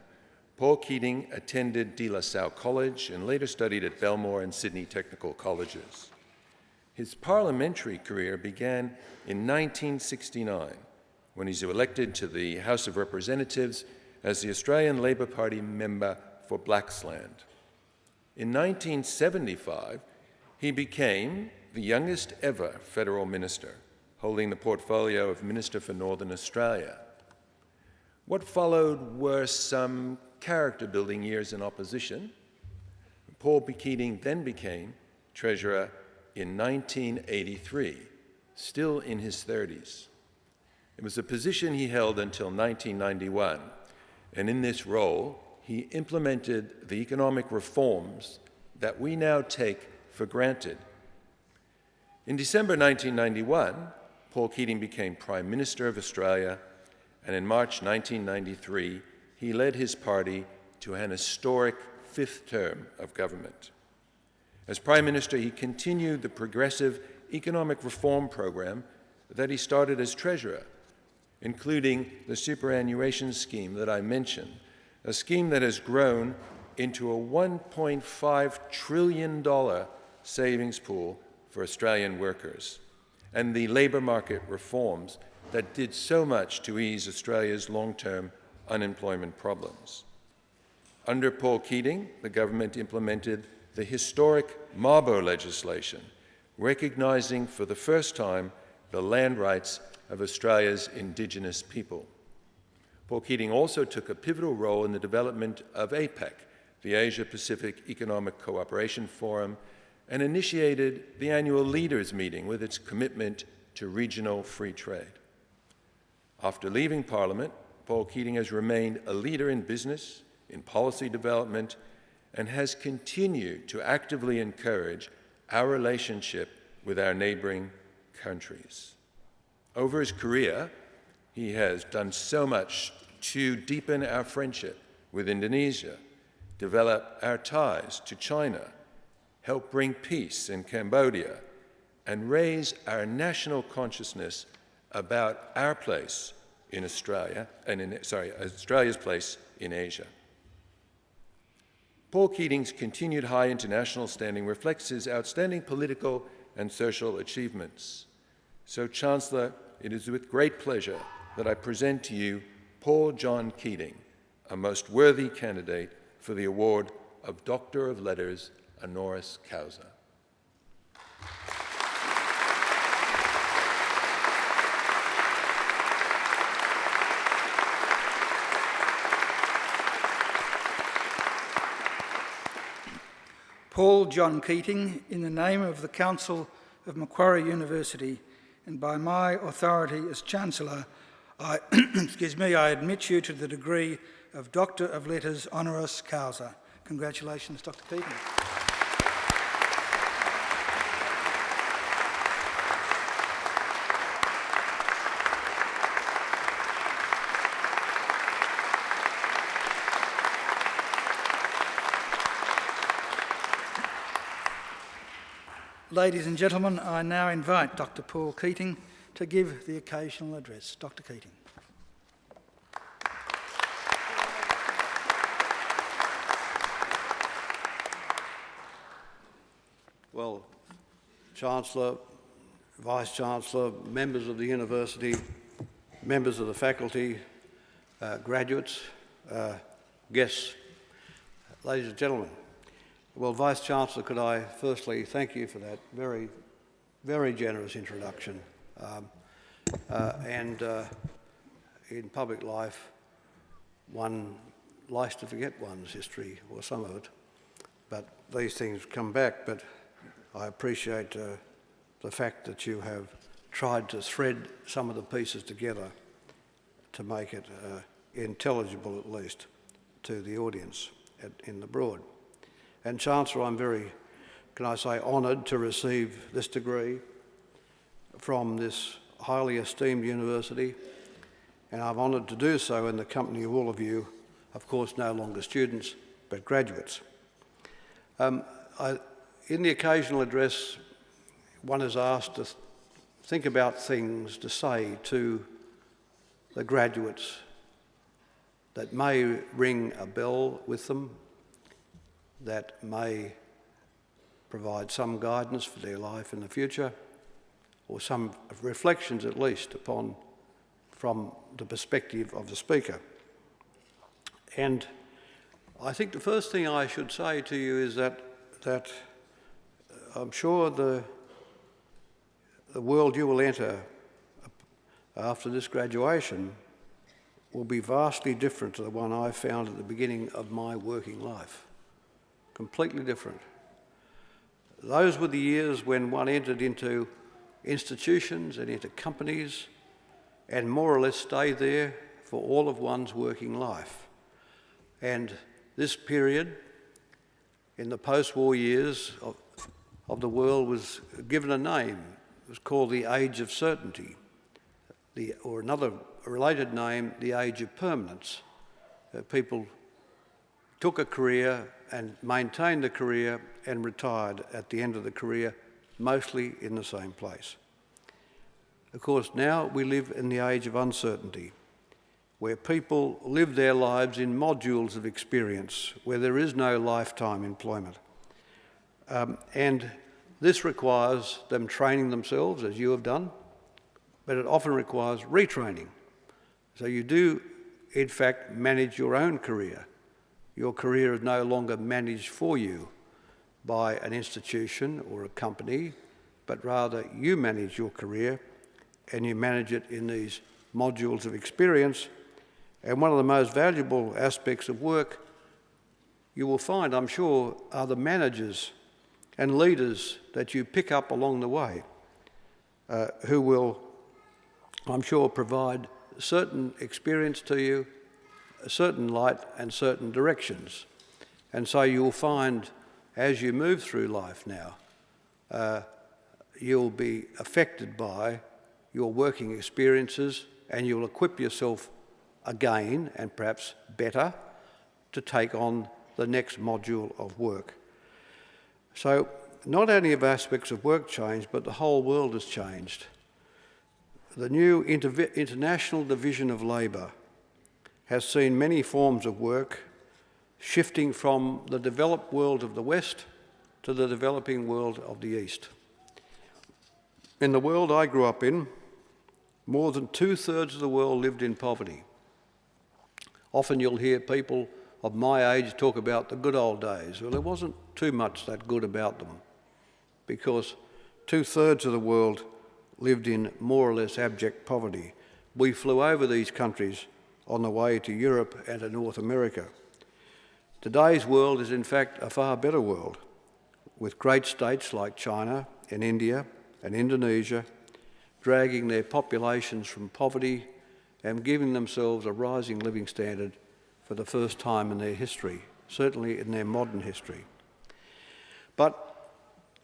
Paul Keating attended De La Salle College and later studied at Belmore and Sydney Technical Colleges. His parliamentary career began in 1969, when he was elected to the House of Representatives as the Australian Labor Party member for Blaxland. In 1975, he became the youngest ever federal minister, holding the portfolio of Minister for Northern Australia. What followed were some character-building years in opposition. Paul Keating then became Treasurer in 1983, still in his 30s. It was a position he held until 1991, and in this role, he implemented the economic reforms that we now take for granted. In December 1991, Paul Keating became Prime Minister of Australia, and in March 1993, he led his party to an historic 5th term of government. As Prime Minister, he continued the progressive economic reform program that he started as Treasurer, including the superannuation scheme that I mentioned, a scheme that has grown into a $1.5 trillion savings pool for Australian workers, and the labour market reforms that did so much to ease Australia's long-term unemployment problems. Under Paul Keating, the government implemented the historic Mabo legislation, recognising for the first time the land rights of Australia's Indigenous people. Paul Keating also took a pivotal role in the development of APEC, the Asia-Pacific Economic Cooperation Forum, and initiated the annual leaders' meeting with its commitment to regional free trade. After leaving Parliament, Paul Keating has remained a leader in business, in policy development, and has continued to actively encourage our relationship with our neighbouring countries. Over his career, he has done so much to deepen our friendship with Indonesia, develop our ties to China, help bring peace in Cambodia, and raise our national consciousness about our place in Australia, Australia's place in Asia. Paul Keating's continued high international standing reflects his outstanding political and social achievements. So, Chancellor, it is with great pleasure that I present to you Paul John Keating, a most worthy candidate for the award of Doctor of Letters honoris causa. Paul John Keating, in the name of the Council of Macquarie University and by my authority as Chancellor, I admit you to the degree of Doctor of Letters honoris causa. Congratulations, Dr. Keating. Ladies and gentlemen, I now invite Dr. Paul Keating to give the occasional address. Dr. Keating. Well, Chancellor, Vice-Chancellor, members of the university, members of the faculty, graduates, guests, ladies and gentlemen. Well, Vice-Chancellor, could I firstly thank you for that very, very generous introduction. In public life, one likes to forget one's history, or some of it, but these things come back. But I appreciate the fact that you have tried to thread some of the pieces together to make it intelligible, at least, to the audience in the Broad. And Chancellor, I'm very, can I say, honoured to receive this degree from this highly esteemed university, and I'm honoured to do so in the company of all of you, of course no longer students, but graduates. In the occasional address, one is asked to think about things to say to the graduates that may ring a bell with them, that may provide some guidance for their life in the future, or some reflections at least from the perspective of the speaker. And I think the first thing I should say to you is that I'm sure the world you will enter after this graduation will be vastly different to the one I found at the beginning of my working life. Completely different. Those were the years when one entered into institutions and into companies and more or less stayed there for all of one's working life. And this period in the post-war years of the world was given a name. It was called the Age of Certainty, or another related name, the Age of Permanence. People took a career and maintained the career and retired at the end of the career, mostly in the same place. Of course, now we live in the age of uncertainty, where people live their lives in modules of experience, where there is no lifetime employment. And this requires them training themselves, as you have done, but it often requires retraining. So you do in fact, manage your own career. Your career is no longer managed for you by an institution or a company, but rather you manage your career and you manage it in these modules of experience. And one of the most valuable aspects of work you will find, I'm sure, are the managers and leaders that you pick up along the way, who will, I'm sure, provide certain experience to you, a certain light and certain directions. And so you'll find, as you move through life now, you'll be affected by your working experiences, and you'll equip yourself again, and perhaps better, to take on the next module of work. So not only have aspects of work changed, but the whole world has changed. The new International Division of Labour has seen many forms of work shifting from the developed world of the West to the developing world of the East. In the world I grew up in, more than 2/3 of the world lived in poverty. Often you'll hear people of my age talk about the good old days. Well, there wasn't too much that good about them, because 2/3 of the world lived in more or less abject poverty. We flew over these countries on the way to Europe and to North America. Today's world is in fact a far better world, with great states like China and India and Indonesia dragging their populations from poverty and giving themselves a rising living standard for the first time in their history, certainly in their modern history. But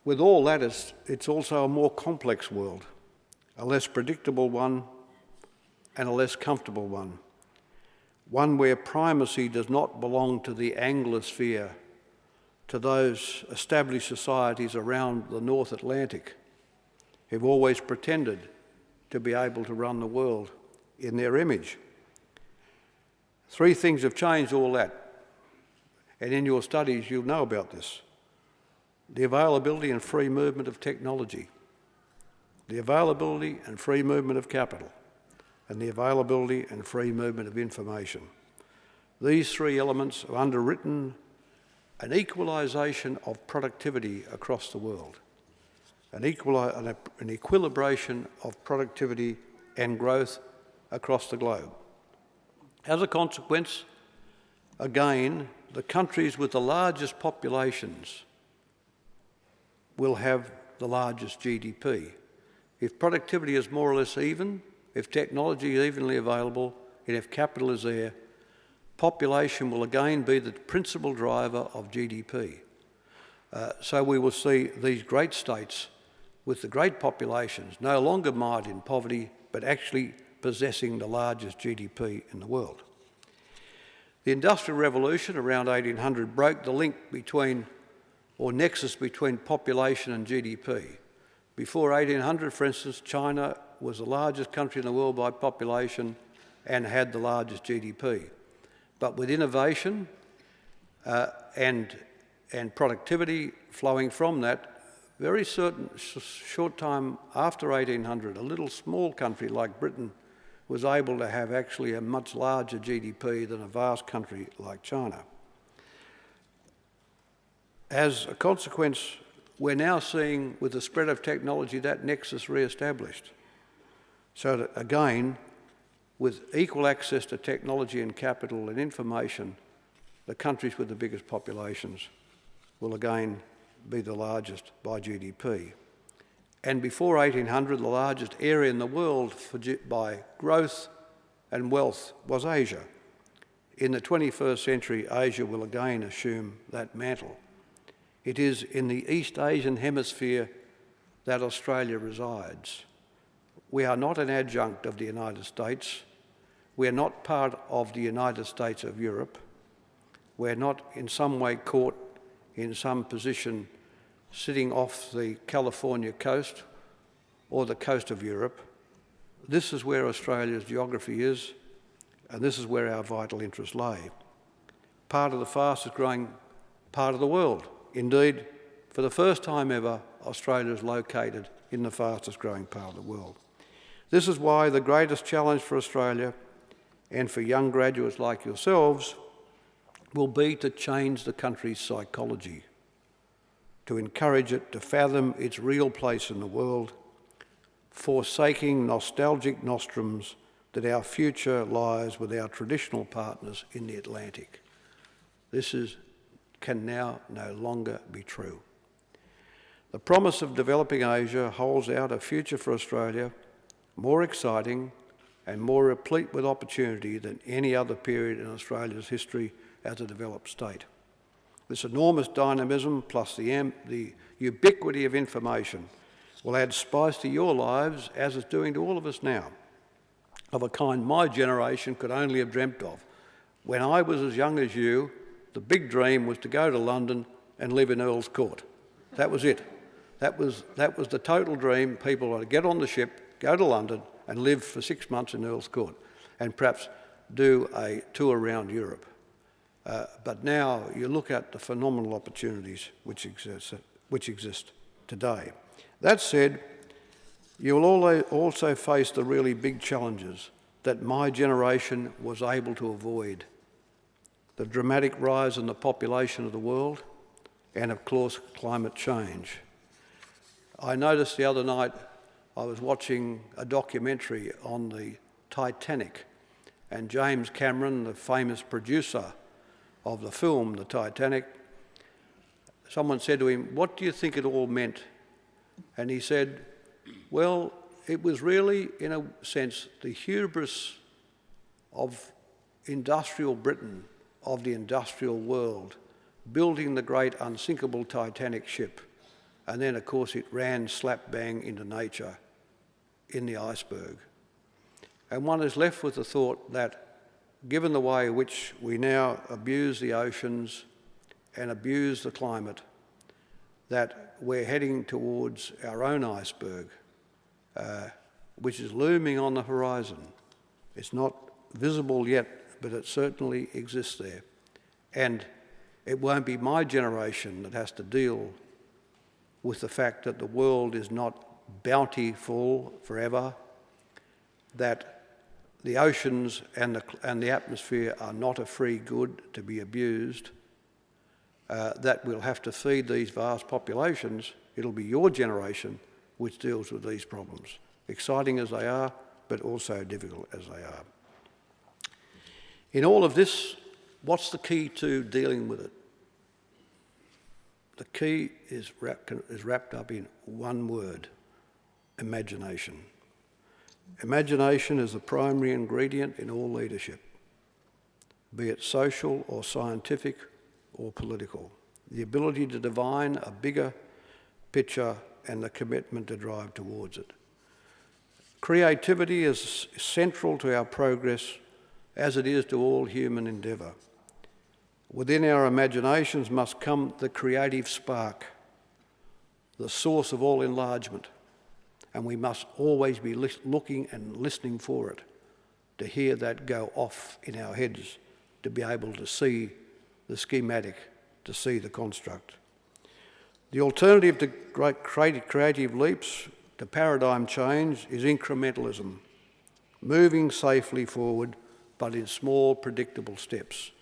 with all that, it's also a more complex world, a less predictable one and a less comfortable one where primacy does not belong to the Anglosphere, to those established societies around the North Atlantic who've always pretended to be able to run the world in their image. Three things have changed all that, and in your studies you'll know about this. The availability and free movement of technology, the availability and free movement of capital, and the availability and free movement of information. These three elements have underwritten an equalisation of productivity across the world, an equilibration of productivity and growth across the globe. As a consequence, again, the countries with the largest populations will have the largest GDP. If productivity is more or less even, if technology is evenly available, and if capital is there, population will again be the principal driver of GDP. So we will see these great states with the great populations no longer mired in poverty, but actually possessing the largest GDP in the world. The Industrial Revolution around 1800 broke the link between, or nexus between, population and GDP. Before 1800, for instance, China was the largest country in the world by population and had the largest GDP. But with innovation and productivity flowing from that, very short time after 1800, a little small country like Britain was able to have actually a much larger GDP than a vast country like China. As a consequence, we're now seeing, with the spread of technology, that nexus re-established. So that, again, with equal access to technology and capital and information, the countries with the biggest populations will again be the largest by GDP. And before 1800, the largest area in the world by growth and wealth was Asia. In the 21st century, Asia will again assume that mantle. It is in the East Asian hemisphere that Australia resides. We are not an adjunct of the United States. We are not part of the United States of Europe. We're not in some way caught in some position sitting off the California coast or the coast of Europe. This is where Australia's geography is, and this is where our vital interests lay. Part of the fastest growing part of the world. Indeed, for the first time ever, Australia is located in the fastest growing part of the world. This is why the greatest challenge for Australia and for young graduates like yourselves will be to change the country's psychology, to encourage it to fathom its real place in the world, forsaking nostalgic nostrums that our future lies with our traditional partners in the Atlantic. This can now no longer be true. The promise of developing Asia holds out a future for Australia more exciting and more replete with opportunity than any other period in Australia's history as a developed state. This enormous dynamism plus the ubiquity of information will add spice to your lives, as it's doing to all of us now, of a kind my generation could only have dreamt of. When I was as young as you, the big dream was to go to London and live in Earl's Court. That was it. That was the total dream. People were to get on the ship, go to London and live for 6 months in Earl's Court and perhaps do a tour around Europe. But now you look at the phenomenal opportunities which exist today. That said, you will also face the really big challenges that my generation was able to avoid. The dramatic rise in the population of the world and, of course, climate change. I noticed the other night I was watching a documentary on the Titanic, and James Cameron, the famous producer of the film, The Titanic, someone said to him, "What do you think it all meant?" And he said, "Well, it was really, in a sense, the hubris of industrial Britain, of the industrial world, building the great unsinkable Titanic ship. And then, of course, it ran slap bang into nature in the iceberg." And one is left with the thought that, given the way in which we now abuse the oceans and abuse the climate, that we're heading towards our own iceberg, which is looming on the horizon. It's not visible yet, but it certainly exists there. And it won't be my generation that has to deal with the fact that the world is not bountiful forever, that the oceans and the atmosphere are not a free good to be abused, that we'll have to feed these vast populations. It'll be your generation which deals with these problems, exciting as they are, but also difficult as they are. In all of this, what's the key to dealing with it? The key is wrapped up in one word: imagination. Imagination is the primary ingredient in all leadership, be it social or scientific or political. The ability to divine a bigger picture and the commitment to drive towards it. Creativity is central to our progress, as it is to all human endeavour. Within our imaginations must come the creative spark, the source of all enlargement, and we must always be looking and listening for it, to hear that go off in our heads, to be able to see the schematic, to see the construct. The alternative to great creative leaps, to paradigm change, is incrementalism, moving safely forward, but in small, predictable steps.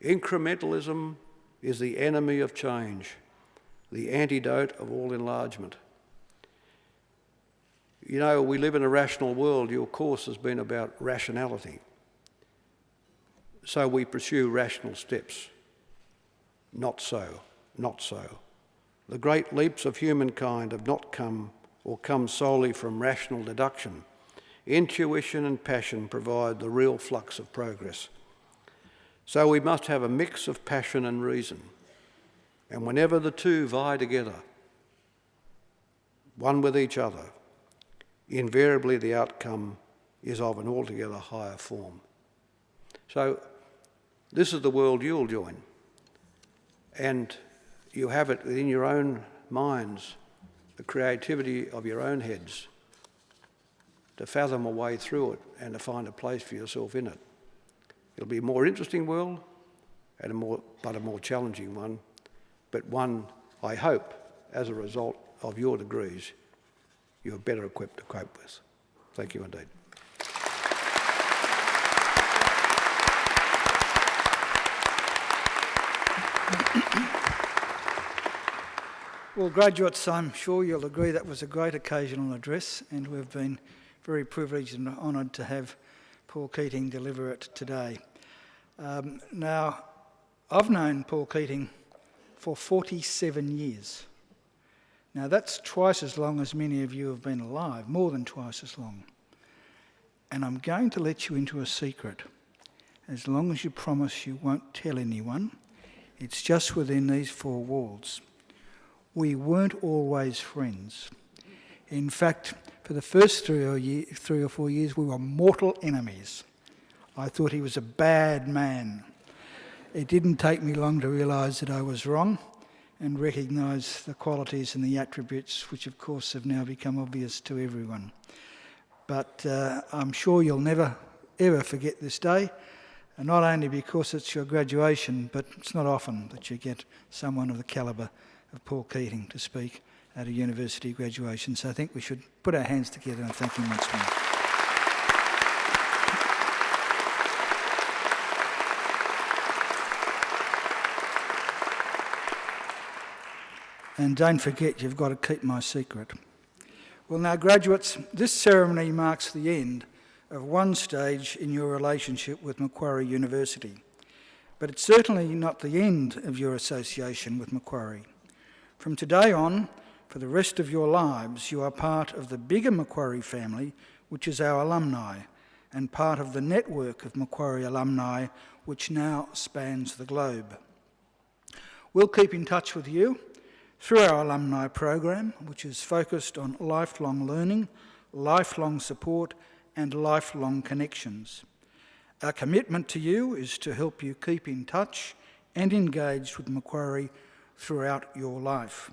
Incrementalism is the enemy of change, the antidote of all enlargement. You know, we live in a rational world. Your course has been about rationality. So we pursue rational steps. Not so, not so. The great leaps of humankind have not come solely from rational deduction. Intuition and passion provide the real flux of progress. So we must have a mix of passion and reason. And whenever the two vie together, one with each other, invariably the outcome is of an altogether higher form. So this is the world you'll join. And you have it within your own minds, the creativity of your own heads, to fathom a way through it and to find a place for yourself in it. It'll be a more interesting world, and a more challenging one, but one, I hope, as a result of your degrees, you're better equipped to cope with. Thank you indeed. Well, graduates, I'm sure you'll agree that was a great occasional address, and we've been very privileged and honoured to have Paul Keating deliver it today. Now, I've known Paul Keating for 47 years. Now, that's twice as long as many of you have been alive, more than twice as long. And I'm going to let you into a secret. As long as you promise you won't tell anyone, it's just within these four walls. We weren't always friends. In fact, for the first 3 or 4 years, we were mortal enemies. I thought he was a bad man. It didn't take me long to realise that I was wrong and recognise the qualities and the attributes which, of course, have now become obvious to everyone. But I'm sure you'll never, ever forget this day, and not only because it's your graduation, but it's not often that you get someone of the calibre of Paul Keating to speak at a university graduation. So I think we should put our hands together and thank him once more. And don't forget, you've got to keep my secret. Well, now, graduates, this ceremony marks the end of one stage in your relationship with Macquarie University. But it's certainly not the end of your association with Macquarie. From today on, for the rest of your lives, you are part of the bigger Macquarie family, which is our alumni, and part of the network of Macquarie alumni, which now spans the globe. We'll keep in touch with you through our alumni program, which is focused on lifelong learning, lifelong support, and lifelong connections. Our commitment to you is to help you keep in touch and engaged with Macquarie throughout your life.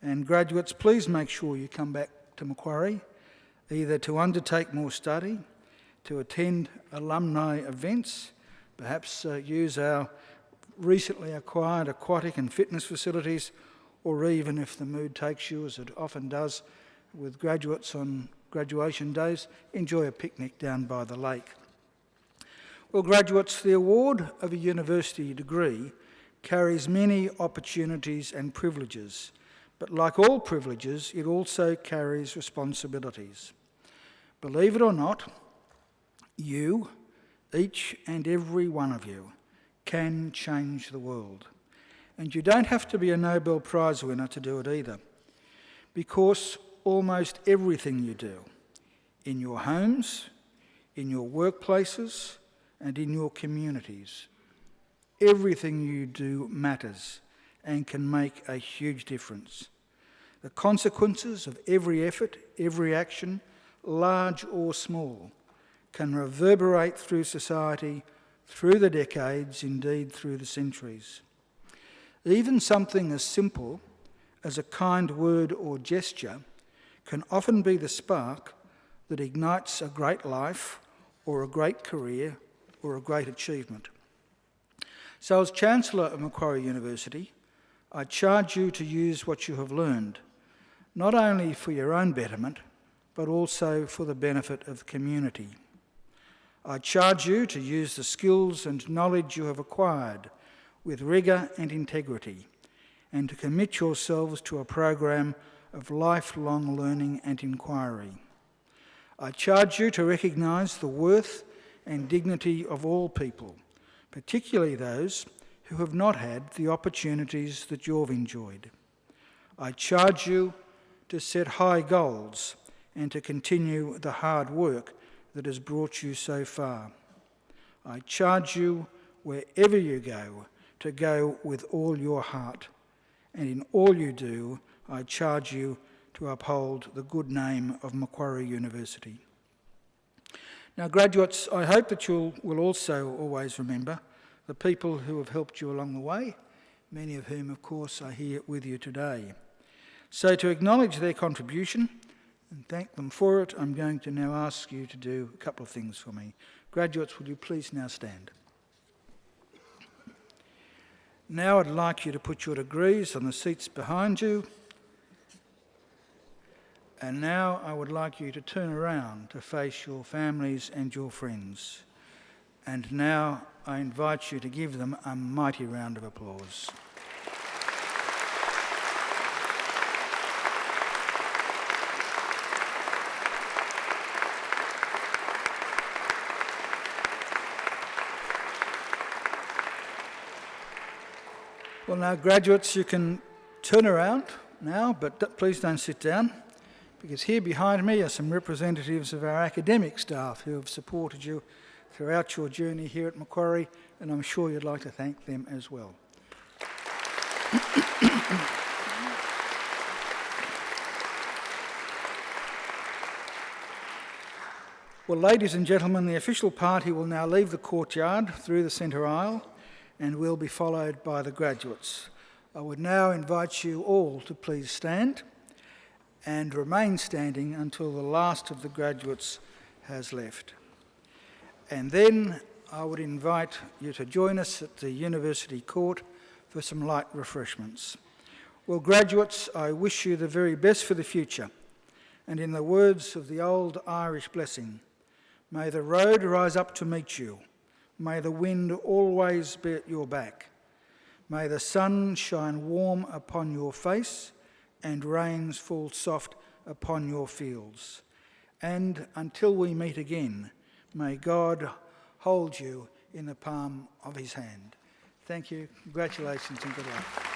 And graduates, please make sure you come back to Macquarie, either to undertake more study, to attend alumni events, perhaps use our recently acquired aquatic and fitness facilities, or even, if the mood takes you, as it often does with graduates on graduation days, enjoy a picnic down by the lake. Well, graduates, the award of a university degree carries many opportunities and privileges, but like all privileges, it also carries responsibilities. Believe it or not, you, each and every one of you, can change the world. And you don't have to be a Nobel Prize winner to do it either, because almost everything you do, in your homes, in your workplaces, and in your communities, everything you do matters and can make a huge difference. The consequences of every effort, every action, large or small, can reverberate through society, through the decades, indeed through the centuries. Even something as simple as a kind word or gesture can often be the spark that ignites a great life or a great career or a great achievement. So as Chancellor of Macquarie University, I charge you to use what you have learned, not only for your own betterment, but also for the benefit of the community. I charge you to use the skills and knowledge you have acquired with rigour and integrity, and to commit yourselves to a program of lifelong learning and inquiry. I charge you to recognise the worth and dignity of all people, particularly those who have not had the opportunities that you've enjoyed. I charge you to set high goals and to continue the hard work that has brought you so far. I charge you, wherever you go, to go with all your heart. And in all you do, I charge you to uphold the good name of Macquarie University. Now, graduates, I hope that you will also always remember the people who have helped you along the way, many of whom, of course, are here with you today. So to acknowledge their contribution and thank them for it, I'm going to now ask you to do a couple of things for me. Graduates, will you please now stand? Now I'd like you to put your degrees on the seats behind you. And now I would like you to turn around to face your families and your friends. And now I invite you to give them a mighty round of applause. Well, now, graduates, you can turn around now, but please don't sit down, because here behind me are some representatives of our academic staff who have supported you throughout your journey here at Macquarie, and I'm sure you'd like to thank them as well. Well, ladies and gentlemen, the official party will now leave the courtyard through the centre aisle and will be followed by the graduates. I would now invite you all to please stand and remain standing until the last of the graduates has left. And then I would invite you to join us at the University Court for some light refreshments. Well, graduates, I wish you the very best for the future. And in the words of the old Irish blessing, may the road rise up to meet you. May the wind always be at your back. May the sun shine warm upon your face and rains fall soft upon your fields. And until we meet again, may God hold you in the palm of his hand. Thank you, congratulations and good luck.